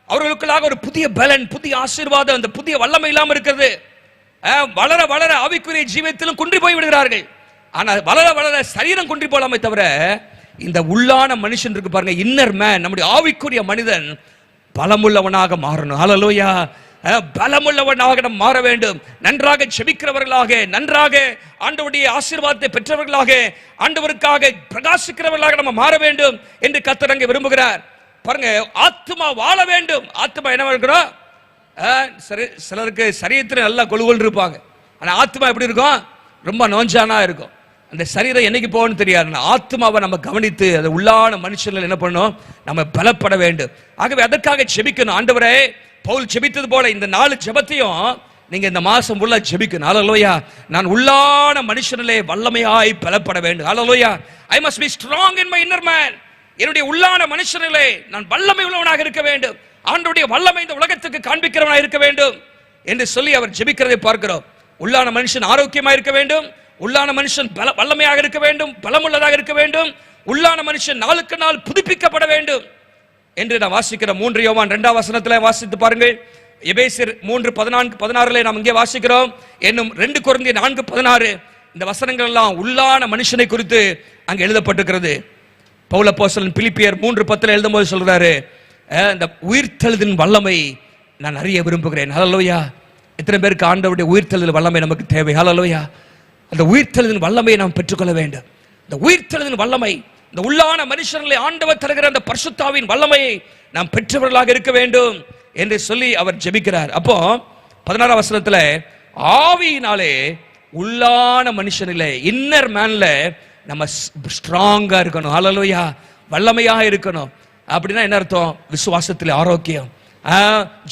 அவர்களுக்குள்ளாக ஒரு புதிய பலன், புதிய ஆசீர்வாதம், அந்த புதிய வல்லமை இல்லாமல் இருக்கிறது. வளர வளர ஆவிக்குரிய ஜீவியத்திலும் குன்றி போய் விடுகிறார்கள். ஆனால் வளர வளர சரீரம் குன்றி போலாமே தவிர, இந்த உள்ளான மனுஷன் இருக்கு பாருங்க, இன்னர் மேன், நம்முடைய ஆவிக்குரிய மனிதன் பலமுள்ளவனாக மாறணும். ஹல்லேலூயா. பலமுள்ளவனாக நாம் மாற வேண்டும். நன்றாக ஜெபிக்கிறவர்களாக, நன்றாக ஆண்டவருடைய ஆசீர்வாதத்தை பெற்றவர்களாக, ஆண்டவருக்காக பிரகாசிக்கிறவர்களாக நம்ம மாற வேண்டும் என்று கர்த்தர் அங்கே விரும்புகிறார். பாருங்க, ஆத்மா வாழ வேண்டும். ஆத்மா என்ன இருக்கிறோம்? சிலருக்கு சரீரத்தில் நல்லா கொழுகொள் இருப்பாங்க, ஆனா ஆத்மா எப்படி இருக்கும்? ரொம்ப நோஞ்சானா இருக்கும். அந்த சரீரம் என்னைக்கு போகணும்னு தெரியாது. ஆத்மாவை நம்ம கவனித்து அது உள்ளான மனுஷர்கள் என்ன பண்ணணும்? நம்ம பலப்பட வேண்டும். ஆகவே அதற்காக ஜெபிக்கணும். ஆண்டவரே, பவுல் ஜெபித்தது போல இந்த 4 ஜெபத்தையும் நீங்க இந்த மாசம் உள்ள ஜெபிக்கணும். ஹல்லேலூயா. நான் உள்ளான மனுஷனிலே வல்லமையாய் பலப்பட வேண்டும். ஹல்லேலூயா. I must be strong in my inner man. என்னுடைய உள்ளான மனுஷனிலே நான் வல்லமை உள்ளவனாக இருக்க வேண்டும். ஆண்டவருடைய வல்லமை இந்த உலகத்துக்கு காண்பிக்கிறவனாக இருக்க வேண்டும் என்று சொல்லி அவர் ஜெபிக்கிறதை பார்க்கிறோம். உள்ளான மனுஷன் ஆரோக்கியமாக இருக்க வேண்டும், உள்ளான மனுஷன் வல்லமையாக இருக்க வேண்டும், பலமுள்ளதாக இருக்க வேண்டும், உள்ளான மனுஷன் நாளுக்கு நாள் புதுப்பிக்கப்பட வேண்டும் என்று நான் வாசிக்கிறோம். 3 யோவான் 2ஆம் வசனத்தில் வாசித்து பாருங்கள். எபேசியர் 3:14-16 நாம் இங்கே வாசிக்கிறோம். இன்னும் 2 கொரிந்தியர் 4:16 இந்த வசனங்கள் எல்லாம் உள்ளான மனுஷனை குறித்து அங்கே எழுதப்பட்டிருக்கிறது. பவுல் அப்போஸ்தலன் பிலிப்பியர் 3:10 எழுதும்போது சொல்றாரு, இந்த உயிர்த்தெழுதலின் வல்லமை நான் அறிய விரும்புகிறேன். ஹல்லேலூயா. எத்தனை பேருக்கு ஆண்டவருடைய உயிர்த்தெழுதல் வல்லமை நமக்கு தேவை? ஹல்லேலூயா. அந்த உயிர்த்தெழுதலின் வல்லமையை நாம் பெற்றுக்கொள்ள வேண்டும். இந்த உயிர்த்தெழுதலின் வல்லமை, இந்த உள்ளான மனுஷர்களை ஆண்டவர் தருகிற அந்த பரிசுத்தாவின் வல்லமையை நாம் பெற்றவர்களாக இருக்க வேண்டும் என்று சொல்லி அவர் ஜெபிக்கிறார். அப்போ 16ஆம் வசனத்துல ஆவியினாலே உள்ளான மனுஷனிலே, இன்னர் மேன்ல நம்ம ஸ்ட்ராங்கா இருக்கணும். ஹல்லேலூயா. வல்லமையாக இருக்கணும். அப்படின்னா என்ன அர்த்தம்? விசுவாசத்திலே ஆரோக்கியம்,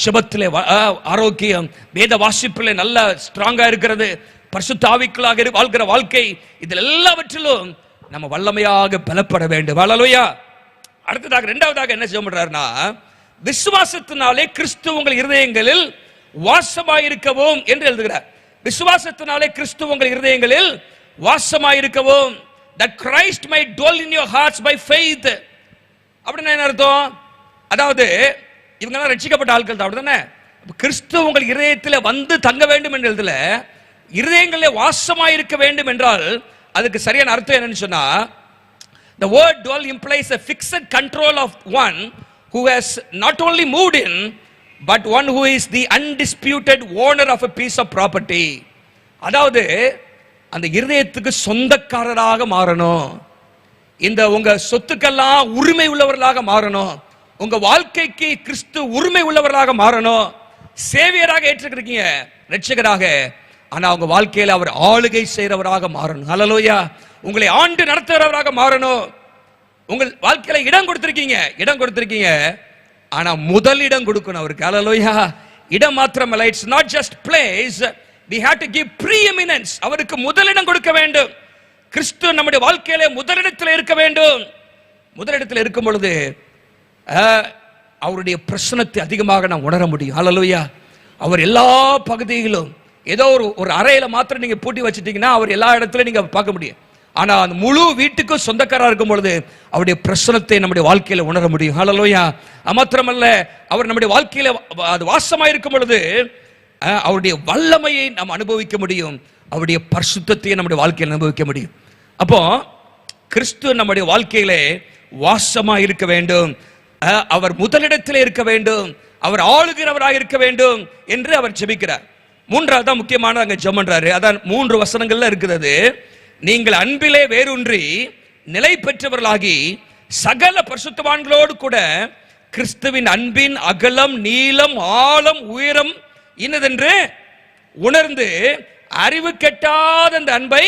ஜெபத்திலே ஆரோக்கியம், வேத வாசிப்பிலே நல்ல ஸ்ட்ராங்கா இருக்கிறது, பரிசுத்த ஆவிக்குள்ளாக வாழ்கிற வாழ்க்கை, இதில் எல்லாவற்றிலும் நம்ம வல்லமையாக பலப்பட வேண்டும். ஹல்லேலூயா. அடுத்ததாக 2வதாக என்ன செய்ய பண்றாருன்னா, விசுவாசத்தினாலே கிறிஸ்து உங்கள் இருதயங்களில் வாசமாயிருக்கவும் என்று எழுதுகிறார். விசுவாசத்தினாலே கிறிஸ்து உங்கள் இருதயங்களில் வாசமாயிருக்கவும், that Christ might dwell in your hearts by faith. அப்படின்னா என்ன அர்த்தம்? அதாவது இவங்க எல்லாம் ரட்சிக்கப்பட்ட ஆட்கள் தான், அப்படிதானே? கிறிஸ்து உங்கள் இருதயத்தில் வந்து தங்க வேண்டும் என்ற எழுதல, இருதயங்களிலே வாசமாயிருக்க வேண்டும் என்றால் அதுக்கு சரியான அர்த்தம் என்னன்னு சொன்னா, the word dwell implies a fixed control of one who has not only moved in but one who is the undisputed owner of a piece of property. அதாவது அந்த இருதயத்துக்கு சொந்தக்காரராக மாறணும். இந்த உங்க சொத்துக்கெல்லாம் உரிமை உள்ளவர்களாக மாறணும், உங்க வாழ்க்கைக்கு கிறிஸ்து உரிமை உள்ளவர்களாக மாறணும், சேவியராக ஏற்றுக்கிறீங்க, ரட்சகராக. ஆனா உங்க வாழ்க்கையில அவர் ஆளுகை செய்கிறவராக மாறணும். ஹல்லேலூயா. உங்களை ஆண்டு நடத்துகிறவராக மாறணும். உங்கள் வாழ்க்கையில இடம் கொடுத்திருக்கீங்க, ஆனா முதல் இடம் கொடுக்கணும் அவருக்கு. ஹல்லேலூயா. இடம் மாத்திரமல்ல, it's not just place, we have to give preeminence. அவருக்கு முதலிடம் கொடுக்க வேண்டும். கிறிஸ்து நம்முடைய வாழ்க்கையில முதலிடத்தில் இருக்க வேண்டும். முதலிடத்தில் இருக்கும் பொழுது அவருடைய பிரசன்னத்தை அதிகமாக நாம் உணர முடியும். ஹல்லேலூயா. அவர் எல்லா பகுதியிலும், ஏதோ ஒரு அறையில மாத்திரம் நீங்க பூட்டி வச்சிட்டீங்கன்னா அவர் எல்லா இடத்துலயும் நீங்க பார்க்க முடியும். ஆனா அந்த முழு வீட்டுக்கும் சொந்தக்காரா இருக்கும் பொழுது அவருடைய பிரசன்னத்தை நம்முடைய வாழ்க்கையில உணர முடியும். ஹல்லேலூயா. மாத்திரமல்ல, அவர் நம்முடைய வாழ்க்கையில அது வாசமாய் இருக்கும் பொழுது அவருடைய வல்லமையை நாம் அனுபவிக்க முடியும், அவருடைய பரிசுத்தத்தை நம்முடைய வாழ்க்கையில் அனுபவிக்க முடியும். அப்போ கிறிஸ்து நம்முடைய வாழ்க்கையிலே வாசமா இருக்க வேண்டும், அவர் முதலிடத்தில் இருக்க வேண்டும், அவர் ஆளுகிறவராக இருக்க வேண்டும் என்று அவர் ஜெபிக்கிறார். மூன்றாவது தான் முக்கியமான அங்க ஜெபம்ன்றாரு. அதான் 3 வசனங்கள்ல இருக்குது. நீங்கள் அன்பிலே வேரூன்றி நிலை பெற்றவர்களாகி சகல பரிசுத்தவான்களோடு கூட கிறிஸ்துவின் அன்பின் அகலம் நீளம் ஆழம் உயரம் இன்னதென்று உணர்ந்து அறிவு கெட்டாத அந்த அன்பை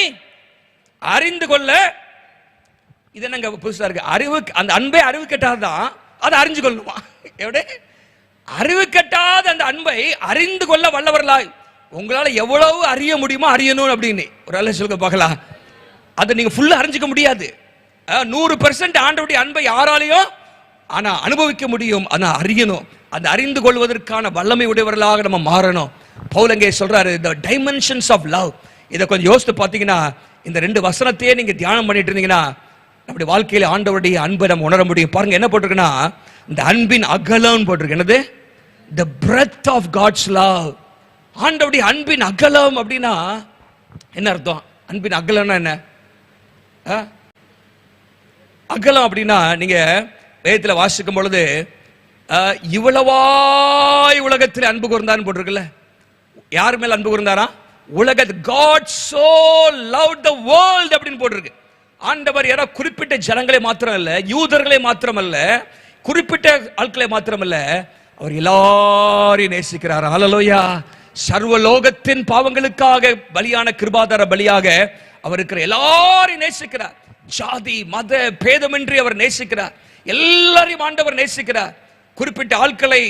அறிந்து கொள்ள. இது என்னங்க புதுசா இருக்கு? அறிவு, அந்த அன்பை அறிவு கெட்டாதான், அதை அறிஞ்சு கொள்ளுமா? எப்படி அறிவு கெட்டாத அந்த அன்பை அறிந்து கொள்ள வல்லவர்களாய். உங்களால எவ்வளவு அறிய முடியுமோ அறியணும் அப்படின்னு ஒரு ஆளு சொல்லுங்க பார்க்கலாம். அதை நீங்க ஃபுல்லா அறிஞ்சிக்க முடியாது. 100% ஆண்டவருடைய அன்பை யாராலையும் ஆனா அனுபவிக்க முடியும், ஆனா அறியணும். அந்த அறிந்து கொள்வதற்கான வல்லமை உடையவர்களாக நம்ம மாறணும். பவுல் அங்கே சொல்றாரு, the dimensions of love. இதை கொஞ்சம் யோசித்து பார்த்தீங்கன்னா, இந்த 2 வசனத்தையே நீங்க தியானம் பண்ணிட்டு இருந்தீங்கன்னா நம்முடைய வாழ்க்கையில ஆண்டவருடைய அன்பை நம்ம உணர முடியும். பாருங்க என்ன போட்டிருக்குன்னா, இந்த அன்பின் அகலம் போட்டிருக்கு. என்னது? the breadth of God's love. ஆண்டவருடைய அன்பின் அகலம் அப்படின்னா என்ன அர்த்தம்? அன்பின் அகலம்னா என்ன? அகலம் அப்படின்னா நீங்க வேதத்தில் வாசிக்கும் பொழுது இவ்வளவாய் உலகத்தில் அன்பு கூர்ந்தான்னு போட்டிருக்குல்ல. யார் மேல் அன்பு கூர்ந்தாரா? உலகத்து. God so loved the world அப்படின்னு போட்டிருக்கு. ஆண்டவர் யாரோ குறிப்பிட்ட ஜனங்களை மாத்திரம் அல்ல, யூதர்களை மாத்திரம் அல்ல, குறிப்பிட்ட ஆட்களை மாத்திரம் அல்ல, அவர் எல்லாரையும் நேசிக்கிறார். ஹல்லேலூயா. சர்வலோகத்தின் பாவங்களுக்காக பலியான கிருபாதார பலியாக அவர் இருக்கிற எல்லாரையும் நேசிக்கிறார். ஜாதி மத பேதமின்றி அவர் நேசிக்கிறார். எல்லாரையும் ஆண்டவர் நேசிக்கிறார். குறிப்பிட்ட ஆட்களை,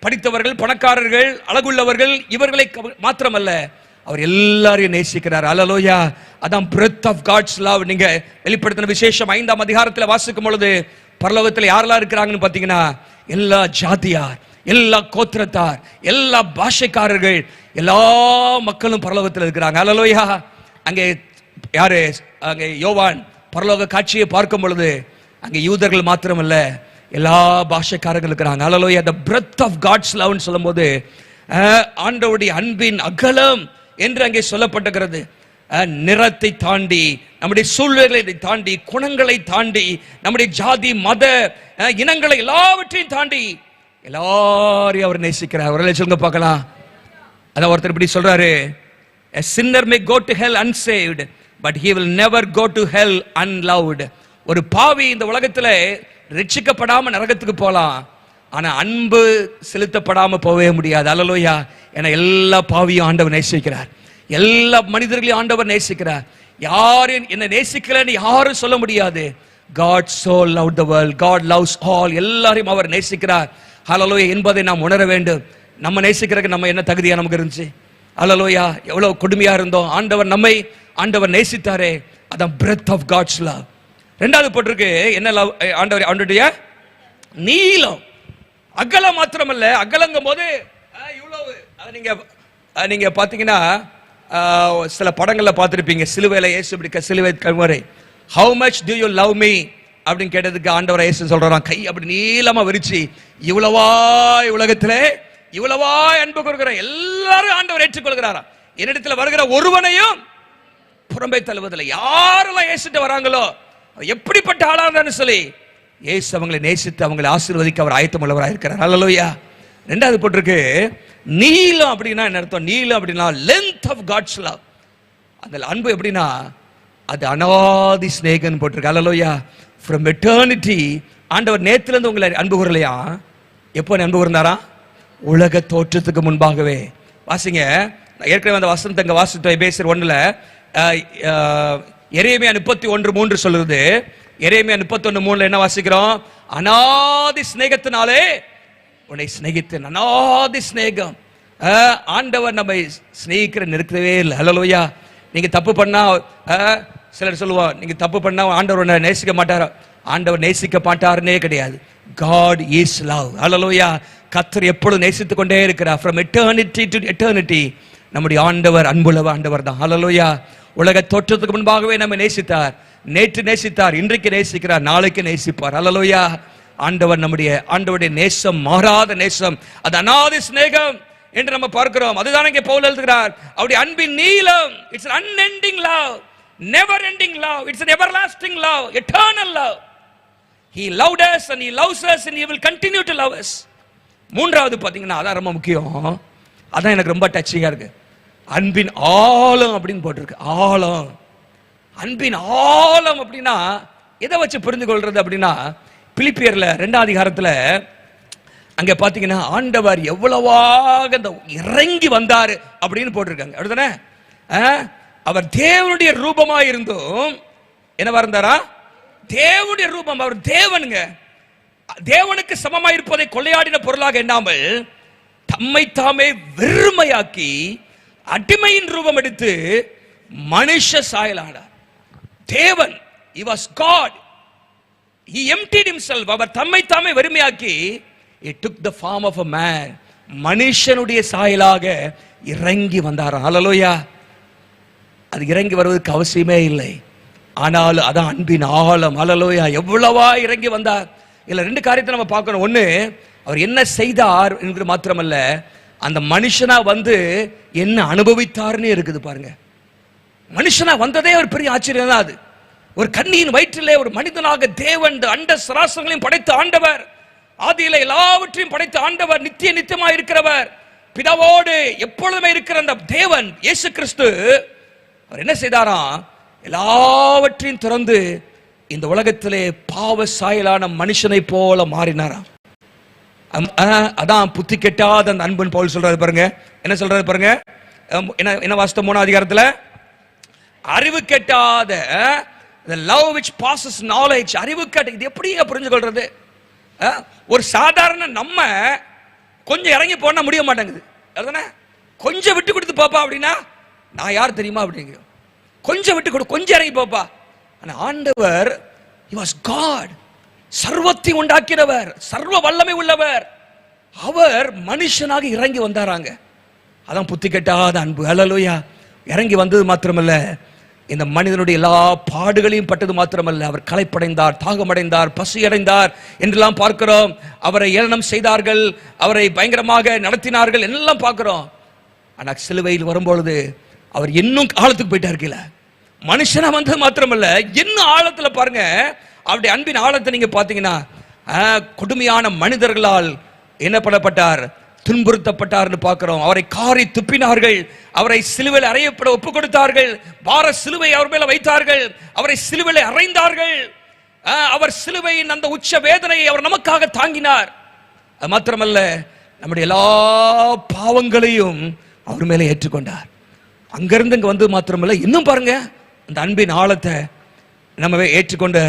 படித்தவர்கள், பணக்காரர்கள், அழகுள்ளவர்கள், இவர்களை மாத்திரமல்ல, அவர் எல்லாரையும் நேசிக்கிறார். ஹல்லேலூயா. அதான் breadth of God's love. நீங்க வெளிப்படுத்தின விசேஷம் 5ஆம் அதிகாரத்தில் வாசிக்கும் பொழுது பரலோகத்தில் யாரெல்லாம் இருக்கிறாங்கன்னு பார்த்தீங்கன்னா, எல்லா ஜாதியார், எல்லா கோத்திரத்தார், எல்லா பாஷைக்காரர்கள், எல்லா மக்களும் பரலோகத்தில் இருக்கிறாங்க. ஹல்லேலூயா. அங்கே யாரு? அங்கே யோவான் பரலோக காட்சியை பார்க்கும் பொழுது அங்கே யூதர்கள் மாத்திரமல்ல, எல்லா பாஷைக்காரர்கள் இருக்கிறாங்க. ஹல்லேலூயா. the breadth of God's love ன்னு சொல்லும்போது ஆண்டவருடைய அன்பின் அகலம் என்று அங்கே சொல்லப்பட்டிருக்கிறது. நிறத்தை தாண்டி, நம்முடைய சூழ்நிலைகளை தாண்டி, குணங்களை தாண்டி, நம்முடைய ஜாதி மத இனங்களை எல்லாவற்றையும் தாண்டி எல்லாரையும் அவர் நேசிக்கிறார். அவர்களை சொல்லுங்க பார்க்கலாம். அதான் ஒருத்தர் இப்படி சொல்றாரு, a sinner may go to hell unsaved but he will never go to hell unloved. ஒரு பாவி இந்த உலகத்துல ரட்சிக்கப்படாம நரகத்துக்கு போலாம், ஆனா அன்பு செலுத்தப்படாம போகவே முடியாது. ஹல்லேலூயா. ஏன்னா எல்லா பாவியும் ஆண்டவர் நேசிக்கிறார், எல்லா மனிதர்களையும் ஆண்டவர் நேசிக்கிறார். யாரும் என்ன நேசிக்கலன்னு யாரும் சொல்ல முடியாது. God so loved the world, God loves all. எல்லாரையும் அவர் நேசிக்கிறார். ஹல்லேலூயா என்பதை நாம் உணர வேண்டும். நம்ம நேசிக்கிறதுக்கு நம்ம என்ன தகுதியா நமக்கு இருந்துச்சு? ஹல்லேலூயா. எவ்வளவு கொடுமையா இருந்தோம், ஆண்டவர் நேசித்தாரே. அதான் breadth of God's love. ரெண்டாவது போட்டிருக்கு என்ன லவ்? ஆண்டவருடைய நீளம். அகலம் மாத்திரமல்ல, அகலங்கும் போது இவ்வளவு. நீங்க பாத்தீங்கன்னா சில படங்கள்ல பார்த்திருப்பீங்க, சிலுவையில இயேசு இப்படி சிலுவை கல்வரை, how much do you love me அப்படின்னு கேட்டதுக்கு ஆண்டவர் இயேசு சொல்றாராம், கை அப்படி நீளமா விரிச்சு, இவ்வளவாய் உலகத்திலே இவ்வளவாய் அன்பு கொடுக்கிற எல்லாரும் ஆண்டவர் ஏற்றுக்கொள்கிறாராம். என்னிடத்துல வருகிற ஒருவனையும் புறம்பே தள்ளுவதில்லை. யாரெல்லாம் இயேசுட்ட வராங்களோ, எப்படிப்பட்ட ஆளா இருந்தாலும் சொல்லி, இயேசு அவங்களை நேசித்து அவங்களை ஆசீர்வதிக்க அவர் ஆயத்தம் உள்ளவராக இருக்கிறார். ஹல்லேலூயா. ரெண்டாவது போட்டிருக்கு நீளம். அப்படின்னா என்ன அர்த்தம்? நீளம் அப்படின்னா length of God's love. அந்த அன்பு எப்படின்னா அது அனாதி ஸ்நேகன் போட்டிருக்கு. ஹல்லேலூயா. From eternity. ஆண்டவர் நேத்துல இருந்து உங்களை அன்பு கூறலையா? எப்போ அன்பு கூர்ந்தாரா? உலக தோற்றத்துக்கு முன்பாகவே. வாசிங்க, ஏற்கனவே அந்த வசனத்தை அங்க வாசித்தோம். எபேசியர் 1ல எரேமியா 31:3 சொல்லுது. எரேமியா 31:3 என்ன வாசிக்கிறோம்? அநாதி சிநேகத்தினாலே உன்னை சிநேகித்தேன். அநாதி சிநேகம். ஆண்டவர் நம்மை சிநேகிக்கிற நிறுத்தவே இல்லை. ஹல்லேலூயா. நீங்க தப்பு பண்ணா சிலர் சொல்லுவா, நீங்க தப்பு பண்ணா ஆண்டவர் உன்னை நேசிக்க மாட்டாரா? ஆண்டவர் நேசிக்க மாட்டாருன்னே கிடையாது. God is love. ஹல்லேலூயா. கர்த்தர் எப்பொழுதும் நேசித்துக் கொண்டே இருக்கிறார். from eternity to eternity நம்முடைய ஆண்டவர் அன்புள்ள ஆண்டவர் தான். ஹல்லேலூயா. உலக தோற்றத்துக்கு முன்பாகவே நம்மை நேசித்தார். நேற்று நேசித்தார், இன்றைக்கு நேசிக்கிறார், நாளைக்கு நேசிப்பார். ஹல்லேலூயா. ஆண்டவருடைய நேசம் மாறாத நேசம், அது அநாதி சிநேகம் என்று நம்ம பார்க்கிறோம். அதுதான் இங்கே பவுல் எழுதுகிறார். அவருடைய அன்பின் நீளம், it's an unending love, never ending love, it's an everlasting love, eternal love. He loved us and he loves us and he will continue to love us. மூன்றாவது பாத்தீங்கன்னா அதான் ரொம்ப முக்கியம். அதான் எனக்கு ரொம்ப டச்சிங்கா இருக்கு. அன்பின் ஆழம் அப்படின்னு போட்டிருக்கு. ஆழம், அன்பின் ஆழம் அப்படின்னா எதை வச்சு புரிந்து கொள்றது அப்படின்னா, பிலிப்பியர்ல 2ஆம் அதிகாரத்துல அங்க பாத்தீங்கன்னா ஆண்டவர் எவ்வளவாக இறங்கி வந்தாரு அப்படின்னு போட்டிருக்காங்க. அப்படிதானே? அவர் தேவனுடைய ரூபமா இருந்தும் என்னவா இருந்தாரா? தேவனுடைய ரூபம். அவர் தேவனுங்க. தேவனுக்கு சமமாக இருப்பதை கொள்ளையாடின பொருளாக எண்ணாமல் தம்மை தாமே வெறுமையாக்கி அடிமையின் ரூபம் எடுத்து மனுஷ சாயலானார். தேவன், he was God, he emptied himself. அவர் தம்மை தாமே வெறுமையாக்கி he took the form of a man, மனுஷனுடைய சாயலாக இறங்கி வந்தார். ஹல்லேலூயா. அது இறங்கி வருவதற்கு அவசியமே இல்லை, ஆனால் அதான் அன்பின் ஆழம். ஹல்லேலூயா. எவ்வளவா இறங்கி வந்தார். இல்ல ரெண்டு காரியத்தை நம்ம பார்க்கணும். ஒண்ணு, அவர் என்ன செய்தார் என்று மாத்திரமல்ல, அந்த மனுஷனா வந்து என்ன அனுபவித்தார்னு இருக்குது பாருங்க. மனுஷனா வந்ததே ஒரு பெரிய ஆச்சரியம் தான். அது ஒரு கன்னியின் வயிற்றிலே ஒரு மனிதனாக தேவன் அண்ட சராசரங்களையும் படைத்த ஆண்டவர், ஆதியில எல்லாவற்றையும் படைத்த ஆண்டவர், நித்தியமா இருக்கிறவர், பிதாவோடு எப்பொழுதுமே இருக்கிற அந்த தேவன் இயேசு கிறிஸ்து அவர் என்ன செய்தாராம்? எல்லாவற்றையும் திறந்து இந்த உலகத்திலே பாவ சாயலான மனுஷனை போல மாறினாராம். அதான் புத்தி கெட்டாத அந்த அன்புன்னு பவுல் சொல்றாரு பாருங்க. என்ன சொல்றாரு பாருங்க? என்ன வாசித்தோம் 3ஆம் அதிகாரத்துல? அறிவு கெட்டாத, the love which passes knowledge. அறிவு கெட்ட, இது எப்படி புரிஞ்சு கொள்றது? ஒரு சாதாரண நம்ம கொஞ்சம் இறங்கி போனா முடிய மாட்டேங்குது. அதுதானே? கொஞ்சம் விட்டு கொடுத்து பாப்பா அப்படின்னா, நான் யார் தெரியுமா அப்படிங்கிற, கொஞ்சம் விட்டு கொடு, கொஞ்சம் இறங்கி பாப்பா. ஆனா ஆண்டவர், he was God, சர்வத்தை உண்டாக்கினவர், சர்வ வல்லமை உள்ளவர். அவர் மனுஷனாக இறங்கி வந்தாராங்க. அதான் புத்தி கெட்டாத அன்பு. ஹல்லேலூயா. இறங்கி வந்தது மாத்திரமல்ல, இந்த மனிதனுடைய எல்லா பாடுகளையும் பட்டது மாத்திரமல்ல, அவர் களைப்படைந்தார், தாகமடைந்தார், பசியடைந்தார் என்றெல்லாம் பார்க்கிறோம். அவரை ஏளனம் செய்தார்கள், அவரை பயங்கரமாக நடத்தினார்கள் எல்லாம் பார்க்கிறோம். ஆனா சிலுவையில் வரும்பொழுது அவர் இன்னும் ஆழத்துக்கு போயிட்டார். கீழே மனுஷனா வந்தது மாத்திரமல்ல, இன்னும் ஆழத்துல பாருங்க. அவருடைய அன்பின் ஆழத்தை நீங்க பாத்தீங்கன்னா, கொடுமையான மனிதர்களால் என்ன பண்ணப்பட்டார்? துன்புறுத்தப்பட்டார்னு பார்க்கிறோம். அவரை காரி துப்பினார்கள், அவரை சிலுவையில் அறையப்பட ஒப்பு கொடுத்தார்கள், பார சிலுவை அவர் மேல வைத்தார்கள், அவரை சிலுவையில் அறைந்தார்கள். அவர் சிலுவையின் அந்த உச்ச வேதனையை அவர் நமக்காக தாங்கினார். அது மாத்திரமல்ல, நம்முடைய எல்லா பாவங்களையும் அவர் மேலே ஏற்றுக்கொண்டார். அங்கிருந்து இங்க வந்து மாத்திரமல்ல, இன்னும் பாருங்க அந்த அன்பின் ஆழத்தை நம்ம ஏற்றுக்கொண்ட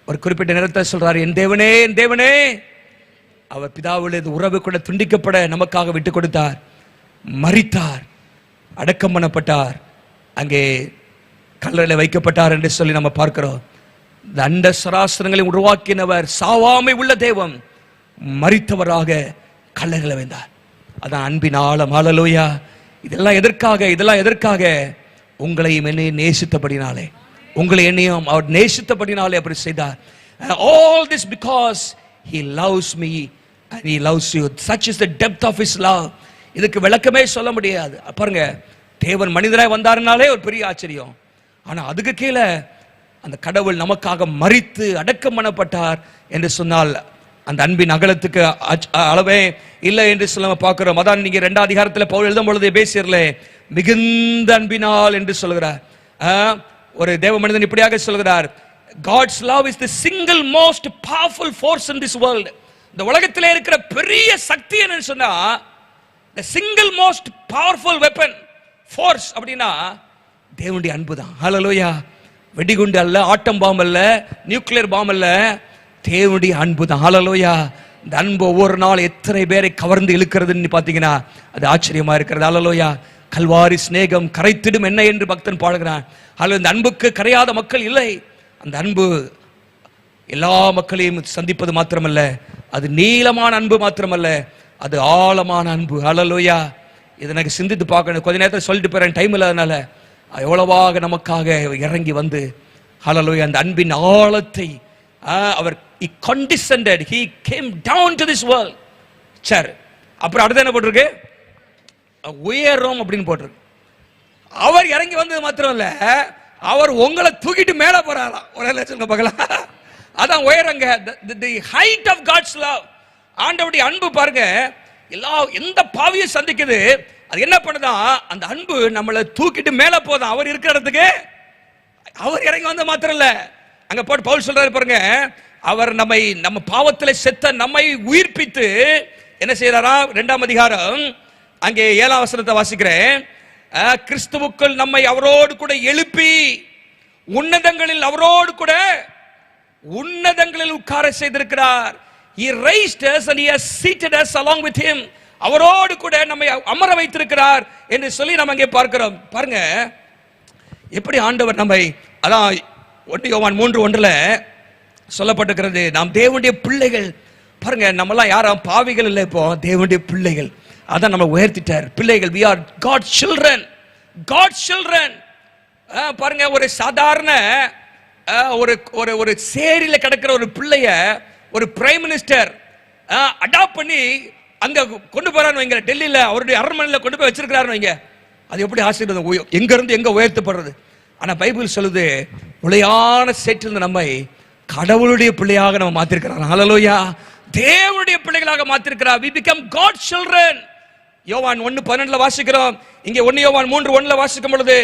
ஒரு குறிப்பிட்ட நேரத்தை சொல்றாரு, என் தேவனே, என் தேவனே. அவர் பிதாவுடைய உறவு கூட துண்டிக்கப்பட நமக்காக விட்டு கொடுத்தார், மரித்தார், அடக்கம் பண்ணப்பட்டார், அங்கே கல்லறையில் வைக்கப்பட்டார் என்று சொல்லி நம்ம பார்க்கிறோம். இந்த அண்ட சராசரங்களை உருவாக்கினவர், சாவாமை உள்ள தேவன், மரித்தவராக கல்லறையில் வைத்தார். அதான் அன்பின் ஆழம். ஹல்லேலூயா. இதெல்லாம் எதற்காக? உங்களையும் என்னையும் நேசித்தபடினாலே, உங்களை என்னையும் அவர் நேசித்தபடினாலே அப்படி செய்தார். All this because he loves me and he loves you. Such is the depth of his love. இதுக்கு விளக்கமே சொல்ல முடியாது. பாருங்க, தேவன் மனிதராய் வந்தாருனாலே ஒரு பெரிய ஆச்சரியம். ஆனா அதுக்கு கீழே அந்த கடவுள் நமக்காக மரித்து அடக்கம் பண்ணப்பட்டார் என்று சொன்னால் அந்த அன்பின் அகலத்துக்கு அளவே இல்லை என்று சொல்ல பார்க்கிறோம். அதான் நீங்க 2ஆம் அதிகாரத்துல பவுல் எழுதும் பொழுது எபேசியர்ல மிகுந்த அன்பினால் என்று சொல்கிறார். ஒரு தேவ மனிதன் இப்படியாக சொல்கிறார், God's love is the single most powerful force in this world. இந்த உலகத்திலே இருக்கிற பெரிய சக்தி என்னன்னு சொன்னா, the single most powerful weapon force அப்படின்னா தேவனுடைய அன்பு தான். ஹalleluya. வெடிகுண்டு அல்ல, ஆட்டம் பாம் அல்ல, நியூக்ளியர் பாம் அல்ல, தேவனுடைய அன்பு தான். ஹalleluya. இந்த அன்பு ஒவ்வொரு நாள் எத்தனை பேரை கவர்ந்து இழுக்கிறதுன்னு பார்த்தீங்கன்னா அது ஆச்சரியமா இருக்கிறது. ஹalleluya. கல்வாரி சிநேகம் கரைத்திடும் என்ன என்று பக்தன் பாடுகிறான். ஹalleluya. இந்த அன்புக்கு கரையாத மக்கள் இல்லை. அந்த அன்பு எல்லா மக்களையும் சந்திப்பது மாத்திரமல்ல, அது நீளமான அன்பு மாத்திரமல்ல, அது ஆழமான அன்பு. ஹalleluya. இதை எனக்கு சிந்தித்து பார்க்கணும். கொஞ்ச நேரத்தில் சொல்லிட்டு போறேன், டைம் இல்லாதனால. எவ்வளவாக நமக்காக இறங்கி வந்து ஹalleluya அந்த அன்பின் ஆழத்தை அவர் he condescended, he came down to this world. சரி, அப்புறம் அடுத்து என்ன போட்டிருக்கு? உயரம் அப்படின்னு போட்டிருக்கு. அவர் இறங்கி வந்தது மாத்திரம் இல்ல, அவர் உங்களை தூக்கிட்டு மேல போறாராம். ஒரு லட்சம் பார்க்கலாம். அதான் உயரங்க. the height of God's love. ஆண்டவருடைய அன்பு பாருங்க, எந்த பாவியை சந்திக்குது, அது என்ன பண்ணுதா, அந்த அன்பு நம்மளை தூக்கிட்டு மேல போதும். அவர் இருக்கிற இடத்துக்கு அவர் இறங்கி வந்த மாத்திரம் இல்ல, அங்க போட்டு பவுல் சொல்றாரு பாருங்க, அவர் நம்ம பாவத்தில் செத்த நம்மை உயிர்ப்பித்து என்ன செய்யறாரா? 2ஆம் அதிகாரம் அங்கே 7ஆம் வசனத்தை வாசிக்கிறேன். கிறிஸ்துவுக்குள் நம்மை அவரோடு கூட எழுப்பி உன்னதங்களில் அவரோடு கூட உன்னதங்களில் உட்கார செய்திருக்கிறார். He raised us and he has seated us along with him. அவரோடு கூட நம்மை அமர வைத்திருக்கிறார் என்று சொல்லி நம்ம அங்கே பார்க்கிறோம். பாருங்க எப்படி ஆண்டவர் நம்மை, அதான் 1 யோவான் 3:1 சொல்லப்பட்டிருக்கிறது, நாம் தேவனுடைய பிள்ளைகள். பாருங்க, நம்மலாம் யாரும் பாவிகள் இல்லை, இப்போ தேவனுடைய பிள்ளைகள். அதான் நம்ம உயர்த்திட்டார், பிள்ளைகள். we are God's children. God's children. பாருங்க, ஒரு சாதாரண ஒரு சேரியில கிடக்கிற ஒரு பிள்ளைய ஒரு பிரைம் மினிஸ்டர் அடாப்ட் பண்ணி அங்க கொண்டு போறான்னு வைங்க, டெல்லியில அவருடைய அரண்மனையில கொண்டு போய் வச்சிருக்கிறாரு வைங்க, அது எப்படி ஆசீர்வாதம், எங்க இருந்து எங்க உயர்த்தப்படுறது. ஆனா பைபிள் சொல்லுது, உளையான சேற்றிலிருந்து நம்மை கடவுளுடைய பிள்ளையாக நம்ம மாத்திருக்கிறார். ஹalleluya. தேவனுடைய பிள்ளைகளாக மாத்திருக்கிறார். we become God's children. யோவான் 1:12 வாசிக்கிறோம். இங்கே 1 யோவான் 3:1 வாசிக்கும் பொழுது,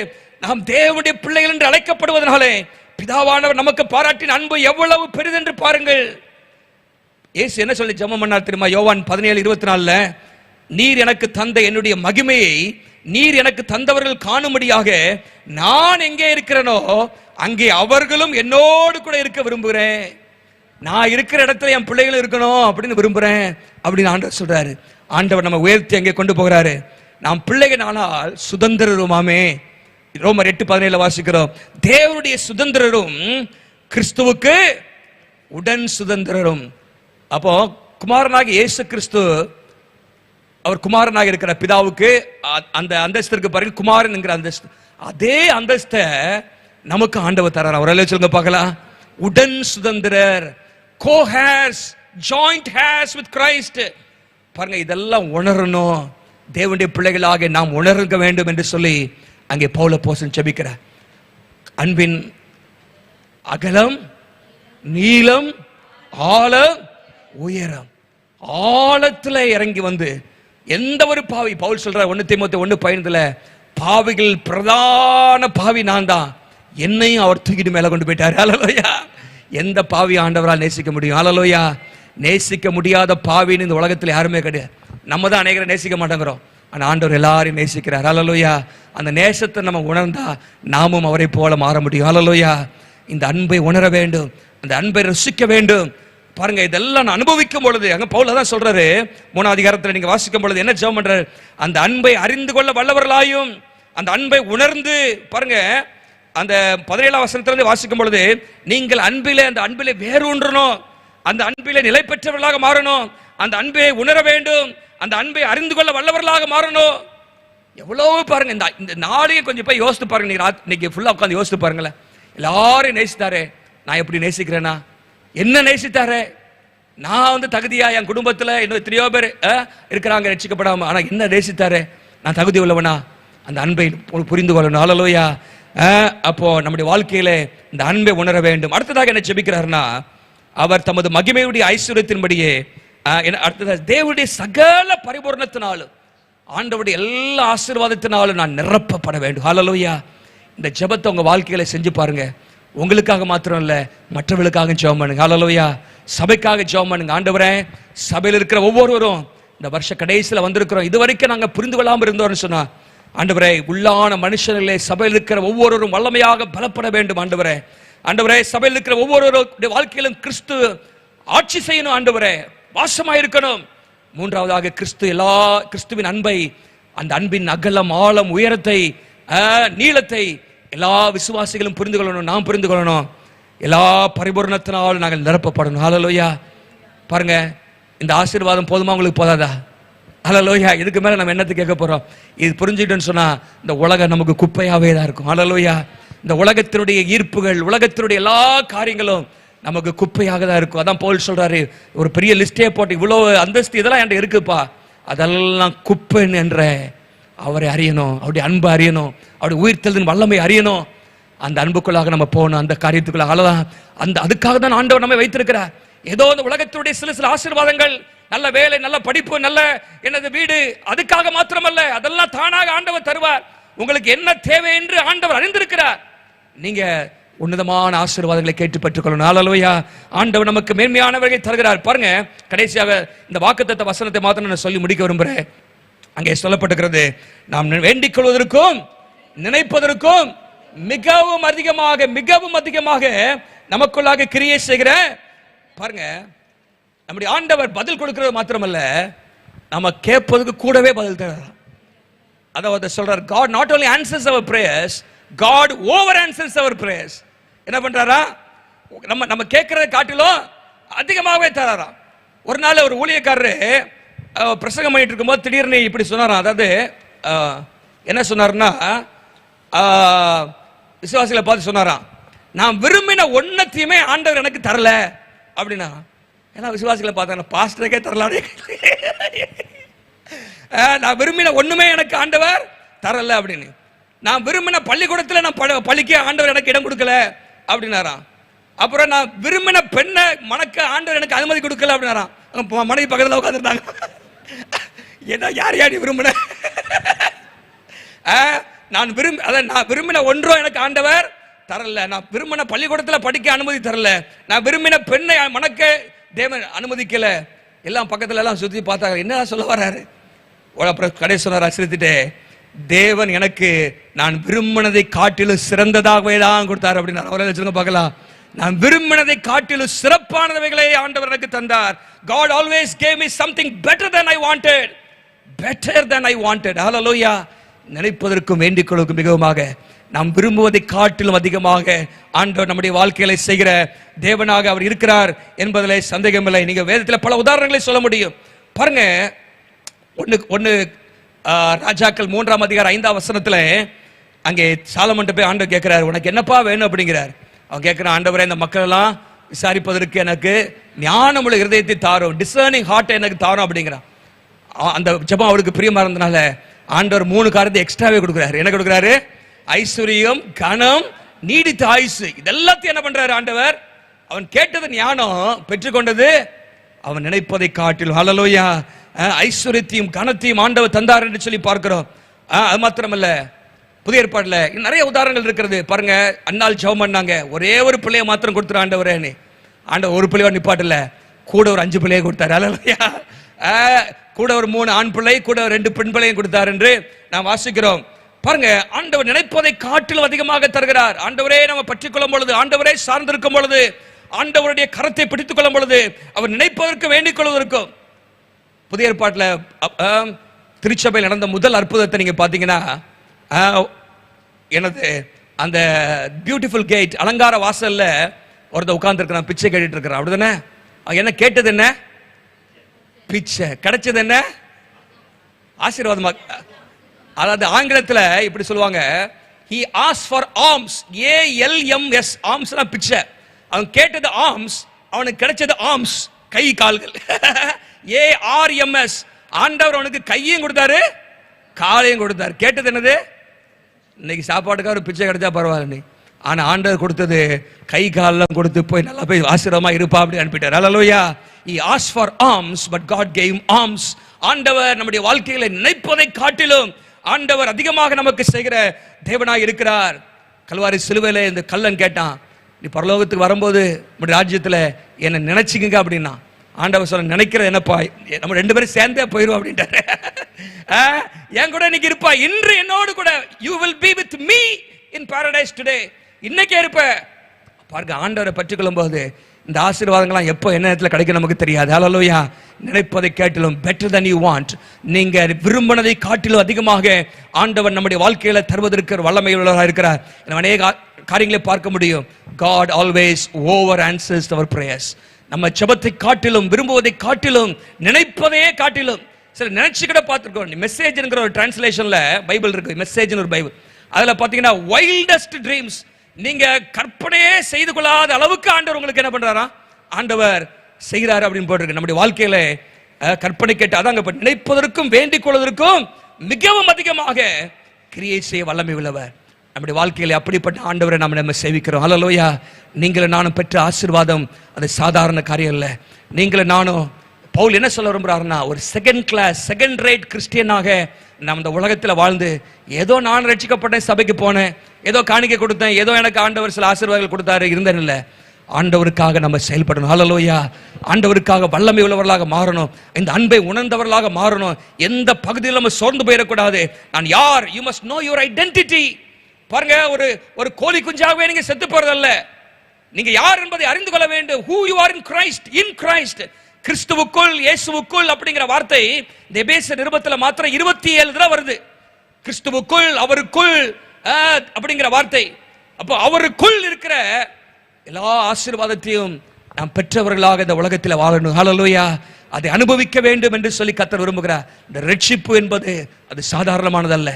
நாம் தேவனுடைய பிள்ளைகள் என்று அழைக்கப்படுவதனாலே பிதாவானவர் நமக்கு பாராட்டின அன்பு எவ்வளவு பெரிதென்று பாருங்கள். இயேசு என்ன சொல்லி ஜெபம் பண்ணார் தெரியுமா? யோவான் 17:24, நீர் எனக்கு தந்த என்னுடைய மகிமையை நீர் எனக்கு தந்தவர்கள் காணும்படியாக நான் எங்கே இருக்கிறேனோ அங்கே அவர்களும் என்னோடு கூட இருக்க விரும்புகிறேன். நான் இருக்கிற இடத்துல என் பிள்ளைகள் இருக்கணும் அப்படின்னு விரும்புறேன் அப்படின்னு ஆண்டவர் சொல்றாரு. ஆண்டவர் நம்ம உயர்த்தி அங்கே கொண்டு போகிறாரு. நாம் பிள்ளைகள் ஆனால் சுதந்திரருமாமே. ரோமர் 8:17 வாசிக்கிறோம், தேவனுடைய சுதந்திரரும் கிறிஸ்துவுக்கு உடன் சுதந்திரரும். அப்போ குமாரனாக இயேசு கிறிஸ்து, அவர் குமாரனாக இருக்கிற பிதாவுக்கு அந்த அந்தஸ்திற்கு பிறகு குமாரன் என்கிற அந்தஸ்து, அதே அந்தஸ்தை நமக்கு ஆண்டவர் தரார். அவரால் சொல்லுங்க பார்க்கலாம், உடன் சுதந்திரர், co-heirs, joint heirs with Christ. பாருங்க, இதெல்லாம் உணரணும், தேவனுடைய பிள்ளைகளாக நாம் உணர்க வேண்டும் என்று சொல்லி அங்கே பவுல் அப்போஸ்தலன் ஜெபிக்கிறார். அன்பின் அகலம், நீளம், ஆழம், உயரம், ஆழத்துல இறங்கி வந்து எந்த ஒரு பாவி, பவுல் சொல்ற 1 தீமோத்தேயு 1:15, பாவிகள் பிரதான பாவி நான் தான், என்னையும் அவர் தூக்கிட்டு மேல கொண்டு போயிட்டார். ஹalleluya. எந்த பாவி ஆண்டவரால் நேசிக்க முடியும்? ஹalleluya. நேசிக்க முடியாத பாவின்னு இந்த உலகத்தில் யாருமே கிடையாது. நம்ம தான் அநேகரை நேசிக்க மாட்டேங்கிறோம், ஆனா ஆண்டவர் எல்லாரையும் நேசிக்கிறார். ஹalleluya. அந்த நேசத்தை நம்ம உணர்ந்தா நாமும் அவரை போல மாற முடியும். ஹalleluya. இந்த அன்பை உணர வேண்டும், அந்த அன்பை ரசிக்க வேண்டும். பாருங்க, இதெல்லாம் அனுபவிக்கும் பொழுது, அங்க பவுல் தான் சொல்றாரு 3ஆம் அதிகாரத்தில் நீங்க வாசிக்கும் பொழுது என்ன ஜெபம் பண்றாரு? அந்த அன்பை அறிந்து கொள்ள வல்லவர்களாயும் அந்த அன்பை உணர்ந்து, பாருங்க அந்த 17ஆம் வசனத்திலிருந்து வாசிக்கும் பொழுது, நீங்கள் அன்பிலே, அந்த அன்பிலே வேரூன்றணும், அந்த அன்பிலே நிலை பெற்றவர்களாக மாறணும், அந்த அன்பை உணர வேண்டும், அந்த அன்பை அறிந்து கொள்ள வல்லவர்களாக மாறணும். எவ்வளவு பாருங்க, இந்த நாளையும் கொஞ்சம் போய் யோசித்து பாருங்க. இன்னைக்கு ஃபுல்லா உட்காந்து யோசித்து பாருங்களேன். எல்லாரும் நேசித்தாரே, நான் எப்படி நேசிக்கிறேனா? என்ன நேசித்தாரே? நான் தகுதியா, என் குடும்பத்துல இன்னும் எத்தனையோ பேர் இருக்கிறாங்க ரட்சிக்கப்படாம, ஆனா என்ன நேசித்தாரே? நான் தகுதி உள்ளவனா? அந்த அன்பை புரிந்து கொள்ளணும். ஹalleluya. அப்போ நம்முடைய வாழ்க்கையில இந்த அன்பை உணர வேண்டும். அடுத்ததாக என்ன ஜெபிக்கிறார்னா, அவர் தமது மகிமையுடைய ஐஸ்வர்யத்தின்படியே, அடுத்ததாக தேவனுடைய சகல பரிபூரணத்தினாலும், ஆண்டவருடைய எல்லா ஆசீர்வாதத்தினாலும் நான் நிரப்பப்பட வேண்டும். ஹalleluya. இந்த ஜெபத்தை உங்க வாழ்க்கையில செஞ்சு பாருங்க. உங்களுக்காக மாத்திரம் இல்ல, மற்றவர்களுக்காக ஜெபம் பண்ணுங்க. ஹல்லேலூயா. சபைக்காக ஜெபம் பண்ணுங்க. ஆண்டவரே, சபையில் இருக்கிற ஒவ்வொருவரும் இந்த வருஷ கடைசியில் வந்திருக்கிறோம், இதுவரைக்கும் நாங்கள் புரிந்து கொள்ளாமல் இருந்தோம்னு சொன்னா, ஆண்டவரே உள்ளான மனுஷர்களே சபையில் இருக்கிற ஒவ்வொருவரும் வல்லமையாக பலப்பட வேண்டும். ஆண்டவரே, ஆண்டவரே சபையில் இருக்கிற ஒவ்வொருவருடைய வாழ்க்கையிலும் கிறிஸ்து ஆட்சி செய்யணும். ஆண்டவரே, வாசமாயிருக்கணும். மூன்றாவதாக கிறிஸ்துவின் அன்பை, அந்த அன்பின் அகலம், ஆழம், உயரத்தை, நீளத்தை எல்லா விசுவாசிகளும் புரிந்து கொள்ளணும், நாம் புரிந்து கொள்ளணும். எல்லா பரிபூரணத்தினால் நாங்கள் நிரப்பப்படணும். ஹல்லேலூயா. பாருங்க, இந்த ஆசீர்வாதம் போதுமா? உங்களுக்கு போதாதா? ஹல்லேலூயா. இதுக்கு மேல நம்ம என்னத்தை கேட்க போறோம்? இது புரிஞ்சுக்கிட்டோன்னு சொன்னா இந்த உலகம் நமக்கு குப்பையாவே தான் இருக்கும். ஹல்லேலூயா. இந்த உலகத்தினுடைய ஈர்ப்புகள், உலகத்தினுடைய எல்லா காரியங்களும் நமக்கு குப்பையாக தான் இருக்கும். அதான் பவுல் சொல்றாரு, ஒரு பெரிய லிஸ்டே போட்டு இவ்வளவு அந்தஸ்து இதெல்லாம் என்கிட்ட இருக்குப்பா, அதெல்லாம் குப்பைன்னு என்ற அவரை அறியணும், அவருடைய அன்பை அறியணும், அவருடைய உயிர்த்தெழுதலின் வல்லமை அறியணும். அந்த அன்புக்குள்ளாக நம்ம போகணும், அந்த காரியத்துக்குள்ளாக. அந்த அதுக்காக தான் ஆண்டவர் நம்ம வைத்திருக்கிறார். ஏதோ அந்த உலகத்தினுடைய சில ஆசீர்வாதங்கள், நல்ல வேலை, நல்ல படிப்பு, நல்ல எனது வீடு, அதுக்காக மாத்திரமல்ல, அதெல்லாம் தானாக ஆண்டவர் தருவார். உங்களுக்கு என்ன தேவை என்று ஆண்டவர் அறிந்திருக்கிறார். நீங்க உன்னதமான ஆசீர்வாதங்களை கேட்டு பெற்றுக்கொள்ளணும். ஹல்லேலூயா. ஆண்டவர் நமக்கு மேன்மையானவர்களை தருகிறார். பாருங்க, கடைசியாக இந்த வாக்குத்தத்த வசனத்தை மாத்திரம் நான் சொல்லி முடிக்க விரும்புகிறேன். அங்கே சொல்லப்பட்டிருக்கிறது, நாம் வேண்டிக் கொள்வதற்கும் நினைப்பதற்கும் மிகவும் அதிகமாக நமக்குள்ளாக கிரியை செய்கிற, பாருங்க, நம்முடைய ஆண்டவர் பதில் கொடுக்கிறது மாத்திரமல்ல, நம்ம கேட்பதுக்கு கூடவே பதில் தருகிறார். அதாவது சொல்றார், God not only answers our prayers, God over answers our prayers. என்ன பண்றாரா? நம்ம கேட்கறதை காட்டிலும் அதிகமாகவே தராராம். ஒரு நாள் ஒரு ஊழியக்காரரு பிரசங்கம் பண்ணிட்டு இருக்கும்போது திடீர்னு இப்படி சொன்னாராம். அதாவது என்ன சொன்னார்னா, விசுவாசிகளை பார்த்து சொன்னாராம், நான் விரும்பின ஒன்னத்தையுமே ஆண்டவர் எனக்கு தரல அப்படின்னா. ஏன்னா விசுவாசிகளை பார்த்தாங்க, பாஸ்டருக்கே தரலானே, நான் விரும்பின ஒண்ணுமே எனக்கு ஆண்டவர் தரல அப்படின்னு. நான் விரும்பின பள்ளிக்கூடத்தில் நான் பள்ளிக்க ஆண்டவர் எனக்கு இடம் கொடுக்கல அப்படின்னாராம். அப்புறம் நான் விரும்பின பெண்ணை மணக்க ஆண்டவர் எனக்கு அனுமதி கொடுக்கல அப்படின்னாராம். மனைவி பக்கத்தில் உட்காந்துருந்தாங்க. ஏன்னா யார் விரும்பின, நான் விரும்பின ஒன்றோ எனக்கு ஆண்டவர் தரல, நான் விரும்பின பள்ளிக்கூடத்தில் படிக்க அனுமதி தரல, நான் விரும்பின பெண்ணை மணக்க தேவன் அனுமதிக்கல. எல்லாம் பக்கத்துல எல்லாம் சுத்தி பார்த்தாங்க, என்ன சொல்ல வர்றாரு? அப்புறம் கடை சொன்னார், சிரித்துட்டு, தேவன் எனக்கு நான் விரும்பினதை காட்டிலும் சிறந்ததாகவே தான் கொடுத்தார் அப்படின்னு. அவரை சொல்லுங்க பார்க்கலாம். நான் விரும்பினதை காட்டிலும் சிறப்பானவைகளை ஆண்டவர் எனக்கு தந்தார். God always gave me something better than I wanted. Better than I wanted. Hallelujah. நினைப்பதற்கும் வேண்டிக் கொள்வதற்கும் மிகவுமாக நாம் விரும்புவதை காட்டிலும் அதிகமாக ஆண்டவர் நம்முடைய வாழ்க்கைகளை செய்கிற தேவனாக அவர் இருக்கிறார் என்பதிலே சந்தேகமில்லை. நீங்க வேதத்தில் பல உதாரணங்களை சொல்ல முடியும். பாருங்க, ஒன்னு ராஜாக்கள் 3ஆம் அதிகாரம் 5ஆம் வசனத்துல அங்கே சாலமோன்ட்ட போய் ஆண்டவர் கேட்கிறார், உனக்கு என்னப்பா வேணும் அப்படிங்கிறார். அவன் கேட்கிறான், ஆண்டவரே இந்த மக்கள் எல்லாம் விசாரிப்பதற்கு எனக்கு ஞானமுள்ள இருதயத்தை தாரும், டிசர்னிங் ஹார்ட் எனக்கு தாரும் அப்படிங்கிறான். அந்த ஜெபம் அவருக்கு பிரியமா இருந்தனால ஆண்டவர் 3 காரியத்தை எக்ஸ்ட்ராவே கொடுக்குறாரு. என்ன கொடுக்குறாரு? ஐஸ்வர்யம், கனம், நீடித்த ஆயுசு. இதெல்லாத்தையும் என்ன பண்றாரு ஆண்டவர்? அவன் கேட்டது ஞானம், பெற்றுக்கொண்டது அவன் நினைப்பதை காட்டிலும். ஹல்லேலூயா. ஐஸ்வர்யத்தையும் கனத்தையும் ஆண்டவர் தந்தார் என்று சொல்லி பார்க்கிறோம். அது மாத்திரமல்ல, புதிய ஏற்பாடுல நிறைய உதாரணங்கள் இருக்கிறது. பாருங்க, அன்னாள் ஜெபம் பண்ணாங்க, ஒரே ஒரு பிள்ளையை மாத்திரம் கொடுத்துரு ஆண்டவரேன்னு. ஆண்டவர் ஒரு பிள்ளையோட நிப்பாட்டல, கூட ஒரு 5 பிள்ளையை கொடுத்தாரு. ஹல்லேலூயா. கூட ஒரு 3 ஆண் பிள்ளை, கூட 2 பெண் பிள்ளையும் கொடுத்தார் என்று நாம் வாசிக்கிறோம். பாருங்க, ஆண்டவர் நினைப்பதை காட்டிலும் அதிகமாக தருகிறார். ஆண்டவரே நம்ம பற்றிக் கொள்ளும் பொழுது, ஆண்டவரே சார்ந்திருக்கும் பொழுது, ஆண்டவருடைய கரத்தை பிடித்துக் கொள்ளும் பொழுது, அவர் நினைப்பதற்கு வேண்டிக் கொள்வதற்கும். புதிய ஏற்பாட்டில் திருச்சபையில் நடந்த முதல் அற்புதத்தை நீங்க பாத்தீங்கன்னா, எனது அந்த பியூட்டிஃபுல் கேட் அலங்கார வாசல்ல ஒருத்த உட்கார்ந்து இருக்கிறான், பிச்சை கேட்டுட்டு இருக்கிறான். அப்படிதானே? என்ன கேட்டது? என்ன பிச்சை. கிடைச்சது என்ன? ஆசீர்வாதமா. அதாவது ஆங்கிலத்தில் இப்படி சொல்லுவாங்க, he asked for alms. ALMS, ஆம்ஸ்னா பிச்சை. அவன் கேட்டது ஆம்ஸ், அவனுக்கு கிடைச்சது ஆம்ஸ், கை கால்கள். ARMS, ஆண்டவர் அவனுக்கு கையும் கொடுத்தாரு, காலையும் கொடுத்தாரு. கேட்டது என்னது? இன்னைக்கு சாப்பாட்டுக்காக பிச்சை கிடைச்சா பரவாயில்ல, ஆனா ஆண்டவர் கொடுத்தது கை காலெல்லாம் கொடுத்து போய் நல்லா போய் ஆசீர்வாதமா இருப்பா அப்படி அனுப்பிட்டார். ஹல்லேலூயா. He asked for alms, but God gave him alms. ஆண்டவர் நம்முடைய வாழ்க்கையில நினைப்பதை காட்டிலும் ஆண்டவர் அதிகமாக நமக்கு செய்கிற தேவனாய் இருக்கிறார். கல்வாரி சிலுவையில இந்த கல்லன் கேட்டான், நீ பரலோகத்துக்கு வரும்போது நம்முடைய ராஜ்யத்தில் என்னை நினைச்சிக்கங்க அப்படின்னா, ஆண்டவர் சொல்ல நினைக்கிறது என்னப்பா, நம்ம 2 பேரும் சேர்ந்தே போயிடுவோம் அப்படின்ட்டாரு. என் கூட இன்னைக்கு இருப்பா, இன்று என்னோடு கூட, you will be with me in Paradise today. இன்னைக்கே இருப்ப பாருங்க. ஆண்டவரை பற்றிக்கொள்ளும் போது இந்த ஆசீர்வாதங்கள்லாம் எப்போ என்ன நேரத்தில் கிடைக்கும் நமக்கு தெரியாது. ஹல்லேலூயா. நினைப்பதை காட்டிலும் better than you want, நீங்க விரும்பினதை காட்டிலும் அதிகமாக ஆண்டவர் நம்முடைய வாழ்க்கையில தருவதற்கு வல்லமை உள்ளவராக இருக்கிறார். அநேக காரியங்களை பார்க்க முடியும். God always over answers our prayers. நம்ம ஜெபத்தை காட்டிலும், விரும்புவதை காட்டிலும், நினைப்பதையே காட்டிலும், சரி நினைச்சுக்கிட்ட பார்த்துருக்கோம். மெசேஜ்ங்கிற ஒரு டிரான்ஸ்லேஷன்ல பைபிள் இருக்கு, மெசேஜ்னு ஒரு பைபிள். அதுல பாத்தீங்கன்னா வைல்டஸ்ட் ட்ரீம்ஸ், நீங்க கற்பனையே செய்து கொள்ளாத அளவுக்கு ஆண்டவர் உங்களுக்கு என்ன பண்றாரா, ஆண்டவர் செய்கிறாரு அப்படின்னு போட்டிருக்கு. நம்முடைய வாழ்க்கையில கற்பனை கேட்டு அதாங்க நினைப்பதற்கும் வேண்டிக் கொள்வதற்கும் மிகவும் அதிகமாக கிரியை செய்ய வல்லமை உள்ளவர். நம்முடைய வாழ்க்கையில அப்படிப்பட்ட ஆண்டவரை நம்ம சேவிக்கிறோம். ஹல்லேலூயா. நீங்களும் நானும் பெற்ற ஆசீர்வாதம் அது சாதாரண காரியம் இல்லை. நீங்களும் நானும், பவுல் என்ன சொல்ல விரும்புறாருன்னா, ஒரு செகண்ட் ரேட் கிறிஸ்டியனாக நம்ம இந்த உலகத்தில் வாழ்ந்து, ஏதோ நான் ரட்சிக்கப்பட்டேன், சபைக்கு போனேன், ஏதோ காணிக்கை கொடுத்தேன், ஏதோ எனக்கு ஆண்டவர் சில ஆசீர்வாதங்கள் கொடுத்தாரு, இருந்தேன் இல்லை. ஆண்டவருக்காக நம்ம செயல்படணும். ஹல்லேலூயா. ஆண்டவருக்காக வல்லமை உள்ளவர்களாக மாறணும். இந்த அன்பை உணர்ந்தவர்களாக மாறணும். எந்த பகுதியில் நம்ம சோர்ந்து போயிடக்கூடாது. நான் யார், you must know your identity. பாருங்க, ஒரு கோழி குஞ்சாகவே நீங்க செத்து போறதல்ல, நீங்க யார் என்பதை அறிந்து கொள்ள வேண்டும். who you are in Christ, in Christ, கிறிஸ்துவுக்குள், இயேசுவுக்குள் அப்படிங்கிற வார்த்தை இந்த எபேசியர் நிருபத்தில் மாத்திரம் 27 தடவை வருது. கிறிஸ்துவுக்குள், அவருக்குள் அப்படிங்கிற வார்த்தை. அப்போ அவருக்குள் இருக்கிற எல்லா ஆசீர்வாதத்தையும் நாம் பெற்றவர்களாக இந்த உலகத்தில் வாழணும். ஹல்லேலூயா. அதை அனுபவிக்க வேண்டும் என்று சொல்லி கர்த்தர் விரும்புகிறார். இந்த ரட்சிப்பு என்பது அது சாதாரணமானதல்ல.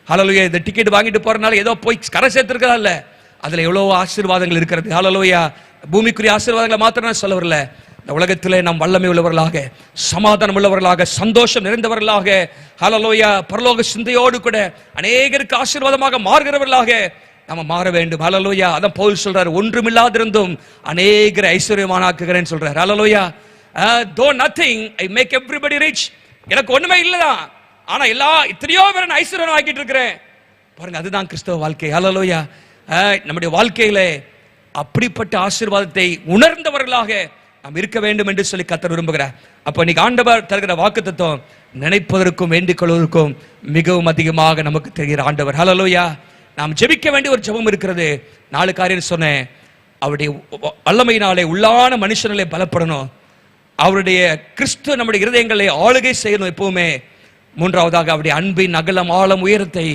ஹல்லேலூயா. இந்த டிக்கெட் வாங்கிட்டு போறதுனால ஏதோ போய் கரை சேர்த்திருக்கிறதா இல்ல, அதுல எவ்வளவு ஆசீர்வாதங்கள் இருக்கிறது. ஹல்லேலூயா. பூமிக்குரிய ஆசீர்வாதங்களை மாத்திரம் நான் சொல்ல வரல, இந்த உலகத்திலே நாம் வல்லமை உள்ளவர்களாக, சமாதானம் உள்ளவர்களாக, சந்தோஷம் நிறைந்தவர்களாக, ஹல்லேலூயா, பரலோக சிந்தையோடு கூட அநேகருக்கு ஆசீர்வாதமாக மாறுகிறவர்களாக நம்ம மாற வேண்டும். ஹல்லேலூயா. அதான் பவுல் சொல்றாரு, ஒன்றுமில்லாதிருந்தும் அநேகரை ஐஸ்வர்யமானாக்குகிறேன்னு சொல்றாரு. ஹல்லேலூயா. though nothing I make everybody rich. எனக்கு ஒண்ணுமே இல்லதான், ஆனா எத்தனையோ பேரை நான் ஐஸ்வர்யம் ஆக்கிட்டு இருக்கிறேன். பாருங்க, அதுதான் கிறிஸ்தவ வாழ்க்கை. ஹல்லேலூயா. நம்முடைய வாழ்க்கையில அப்படிப்பட்ட ஆசீர்வாதத்தை உணர்ந்தவர்களாக நாம் இருக்க வேண்டும் என்று சொல்லி கர்த்தர் விரும்புகிறார். அப்ப இன்னைக்கு ஆண்டவர் தருகிற வாக்குத்தத்தம் நினைப்பதற்கும் வேண்டிக் கொள்வதற்கும் மிகவும் அதிகமாக நமக்கு தெரிகிற ஆண்டவர். ஹல்லேலூயா. நாம் ஜெபிக்க வேண்டிய ஒரு ஜெபம் இருக்கிறது. 4 காரியம் சொன்னேன். அவருடைய வல்லமையினாலே உள்ளான மனுஷனாலே பலப்படணும். அவருடைய கிறிஸ்து நம்முடைய இருதயங்களை ஆளுகை செய்யணும் எப்பவுமே. 3வதாக அவருடைய அன்பின் அகலம், ஆழம், உயரத்தை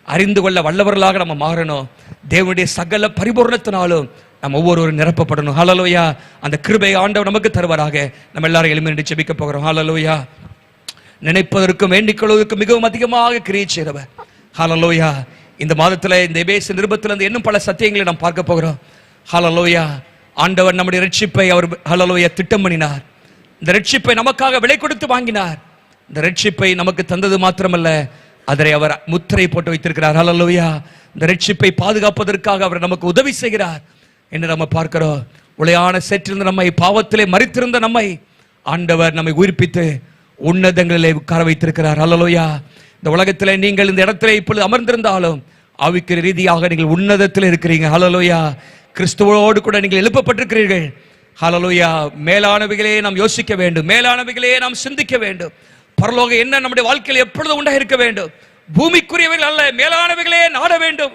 அறிந்து கொள்ள வல்லவர்களாக நம்ம மாறணும். தேவனுடைய சகல பரிபூர்ணத்தினாலும் நம்ம ஒவ்வொருவரும் நிரப்பப்படணும். ஹல்லேலூயா. அந்த கிருபை ஆண்டவர் நமக்கு தருவாராக. நம்ம எல்லாரும் எளிமையை ஜெபிக்க போகிறோம். ஹல்லேலூயா. நினைப்பதற்கும் வேண்டிக் கொள்வதற்கும் மிகவும் அதிகமாக கிரியை செய்கிறவர். ஹல்லேலூயா. இந்த மாதத்துல இந்த எபேசியர் நிருபத்திலிருந்து இன்னும் பல சத்தியங்களை நாம் பார்க்க போகிறோம். ஹல்லேலூயா. ஆண்டவர் நம்முடைய ரட்சிப்பை அவர் ஹல்லேலூயா திட்டம் பண்ணினார். இந்த ரட்சிப்பை நமக்காக விலை கொடுத்து வாங்கினார். இந்த ரட்சிப்பை நமக்கு தந்தது மாத்திரமல்ல, அதை அவர் முத்திரை போட்டு வைத்திருக்கிறார். ஹல்லேலூயா. இந்த ரட்சிப்பை பாதுகாப்பதற்காக அவர் நமக்கு உதவி செய்கிறார் என்று நம்ம பார்க்கிறோம். உளையான சேற்றிருந்த நம்மை, பாவத்திலே மரித்திருந்த நம்மை ஆண்டவர் நம்மை உயிர்ப்பித்து உன்னதங்களிலே உட்கார வைத்திருக்கிறார். ஹல்லேலூயா. இந்த உலகத்திலே நீங்கள் இந்த இடத்திலே இப்பொழுது அமர்ந்திருந்தாலும் ஆவிக்குரிய ரீதியாக நீங்கள் உன்னதத்தில் இருக்கிறீங்க. ஹல்லேலூயா. கிறிஸ்துவோடு கூட நீங்கள் எழுப்பப்பட்டிருக்கிறீர்கள். ஹல்லேலூயா. மேலானவைகளே நாம் யோசிக்க வேண்டும், மேலானவைகளே நாம் சிந்திக்க வேண்டும். பரலோகம் என்ன நம்முடைய வாழ்க்கையில் எப்பொழுதும் உண்டாக இருக்க வேண்டும். பூமிக்குரியவைகள் அல்ல, மேலானவைகளே நாட வேண்டும்.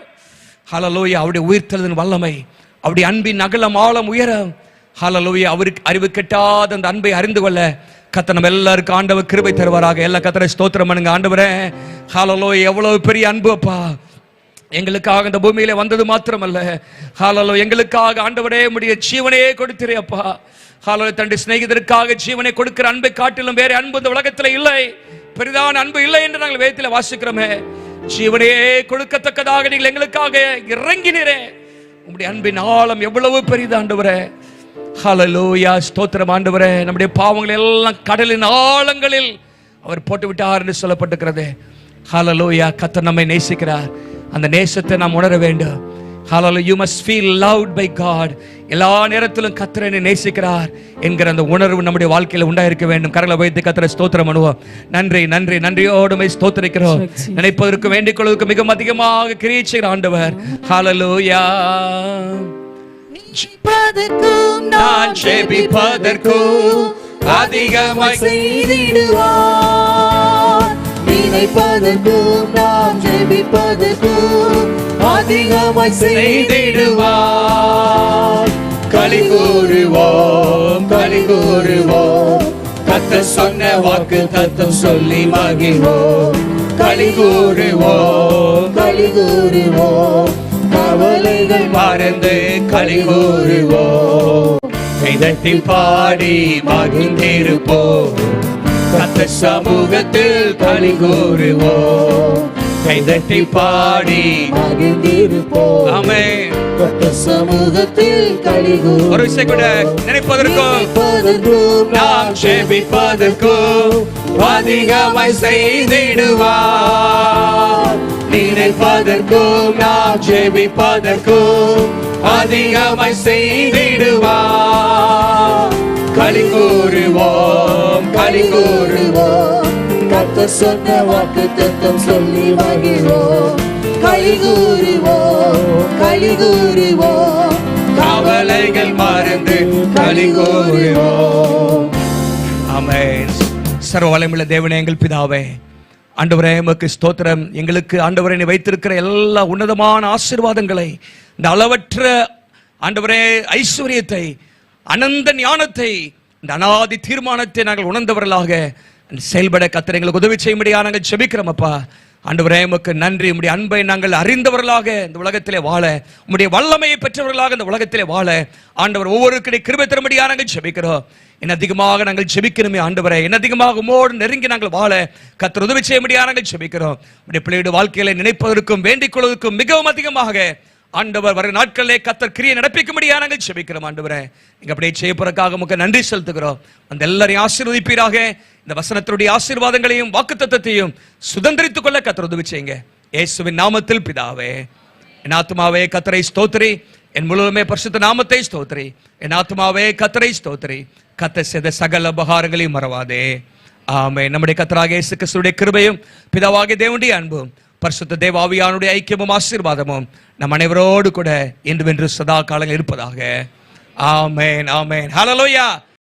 ஹல்லேலூயா. அவருடைய உயிர்த்தெழுதலின் வல்லமை, அவருடைய அன்பின் அகலம், ஆழம், உயரம். ஹல்லேலூயா. அவருக்கு அறிவு கெட்டாத அந்த அன்பை அறிந்து கொள்ள கர்த்தர் நம்ம எல்லாருக்கும் ஆண்டவர் கிருபை தருவாராக. எல்லா கர்த்தரை ஸ்தோத்திரம் பண்ணுங்க. ஆண்டவரே, ஹல்லேலூயா, எவ்வளவு பெரிய அன்பு அப்பா. எங்களுக்காக இந்த பூமியில வந்தது மாத்திரமல்ல, ஹல்லேலூயா, எங்களுக்காக ஆண்டவரே உம்முடைய ஜீவனையே கொடுத்தீரே அப்பா. ஹல்லேலூயா. தன்னுடைய சிநேகிதருக்காக ஜீவனை கொடுக்கிற அன்பை காட்டிலும் வேற அன்பு இந்த உலகத்தில் இல்லை, பெரிதான அன்பு இல்லை என்று நாங்கள் வேதத்தில் வாசிக்கிறோமே. ஜீவனையே கொடுக்கத்தக்கதாக நீங்கள் எங்களுக்காக இறங்கினீரே. உம்முடைய அன்பின் ஆழம் எவ்வளவு பெரிது ஆண்டவரே. ஹல்லேலூயா. ஸ்தோத்திரம் ஆண்டவரே. நம்முடைய பாவங்கள் எல்லாம் கடலின் ஆழங்களில் அவர் போட்டு விட்டார் என்று சொல்லப்பட்டிருக்கிறது. ஹல்லேலூயா. கர்த்தர் நம்மை நேசிக்கிறார். அந்த நேசத்தை நாம் உணர வேண்டும். ஹல்லேலூயா. you must feel loved by God. எல்லா நேரத்திலும் கர்த்தர் என்னை நேசிக்கிறார் என்கிற அந்த உணர்வு நம்முடைய வாழ்க்கையில் உண்டாயிருக்க வேண்டும். கரங்களை வைத்து கர்த்தரை ஸ்தோத்திரம் பண்ணுவோம். நன்றி நன்றி நன்றியோடு ஸ்தோத்திரிக்கிறோம். நினைப்பதற்கு வேண்டிக் கொள்வதற்கு மிக அதிகமாக கிரியை செய்கிற ஆண்டவர். ஹல்லேலூயா. நான் ஜெபிப்பதற்கும் அதிகமாய் செய்திடுவார். நினைப்பதற்கும் நாம் ஜெபிப்பதற்கும் அதிகமாய் செய்திடுவார். களி கூறுவோம், களி கூறுவோம், கர்த்தர் சொன்ன வாக்கு தத்தம் சொல்லி மகிழ்வோம். களி கூறுவோம், களி கூறுவோம், கவலைகள் மறந்து களி கூறுவோம். கைதட்டி பாடி மகிழ்ந்திருப்போம், கர்த்தர் சமூகத்தில் களி கூறுவோம். கைதட்டி பாடி மகிழ்ந்திருப்போம். ஆமென். கர்த்தர் சமூகத்தில் களி கூறுவோம். ஒரு விஷயம் கூட நினைப்பதற்கும் நாம் ஜெபிப்பதற்கும் அதிகமாய் செய்திடுவார். நினைப்பதற்கும் நாம் ஜெபிப்பதற்கும் அதிகமாய் செய்திடுவார். களி கூறுவோம், களி கூறுவோம், கர்த்தர் சொன்ன வாக்கு தத்தம் சொல்லி மகிழ்வோம். களி கூறுவோம், களி கூறுவோம், கவலைகள் மறந்து களி கூறுவோம். ஆமென். சர்வ வல்லமையுள்ள தேவனே, எங்கள் பிதாவே, ஆண்டவரே உமக்கு ஸ்தோத்திரம். எங்களுக்கு ஆண்டவரே நீ வைத்திருக்கிற எல்லா உன்னதமான ஆசீர்வாதங்களை, இந்த அளவற்ற ஆண்டவரே ஐஸ்வர்யத்தை, அனந்த ஞானத்தை, இந்த அனாதி தீர்மானத்தை நாங்கள் உணர்ந்தவர்களாக செயல்பட கர்த்தர் எங்களுக்கு உதவி செய்யும்படியாக நாங்கள் ஜெபிக்கிறோம் அப்பா. ஆண்டவரே உமக்கு நன்றி. உம்முடைய அன்பை நாங்கள் அறிந்தவர்களாக இந்த உலகத்திலே வாழ, உம்முடைய வல்லமையை பெற்றவர்களாக இந்த உலகத்திலே வாழ ஆண்டவர் ஒவ்வொருவருடைய கிருபை தரும்படியாக நாங்கள் ஜெபிக்கிறோம். இன்னும் அதிகமாக நாங்கள் ஜெபிக்கணுமே ஆண்டவரே, இன்னும் அதிகமாக உம்மோடு நெருங்கி நாங்கள் வாழ கர்த்தர் உதவி செய்யும்படியாக நாங்கள் ஜெபிக்கிறோம். உம்முடைய பிள்ளையுடைய வாழ்க்கையில நினைப்பதற்கும் வேண்டிக் கொள்வதற்கும் மிகவும் அதிகமாக ஆண்டவர் வரும் நாட்களிலே கர்த்தர் கிரியை நடப்பிக்கும்படியாக நாங்கள் ஜெபிக்கிறோம். ஆண்டவரே நீங்க அப்படியே செய்யப்படுறதுக்காக உமக்கு நன்றி செலுத்துகிறோம். அந்த எல்லாரையும் ஆசீர்வதிப்பீராக. இந்த வசனத்தினுடைய ஆசீர்வாதங்களையும் வாக்குத்தத்தத்தையும் சுதந்திரித்துக் கொள்ள கர்த்தர் உதவி செய்யுங்க. இயேசுவின் நாமத்தில் பிதாவே. என் ஆத்துமாவே கர்த்தரை ஸ்தோத்திரி, என் முழுவதுமே பரிசுத்த நாமத்தை ஸ்தோத்திரி. என் ஆத்துமாவே கர்த்தரை ஸ்தோத்திரி, கர்த்தர் செய்த சகல உபகாரங்களையும் மறவாதே. ஆமென். நம்முடைய கர்த்தராகிய இயேசு கிறிஸ்துவின் கிருபையும் பிதாவாகிய தேவனுடைய அன்பும் பரிசுத்த தேவ ஆவியானுடைய ஐக்கியமும் ஆசீர்வாதமும் நம் அனைவரோடு கூட என்றும் என்று சதா காலங்கள் இருப்பதாக. ஆமென், ஆமென். ஹல்லேலூயா.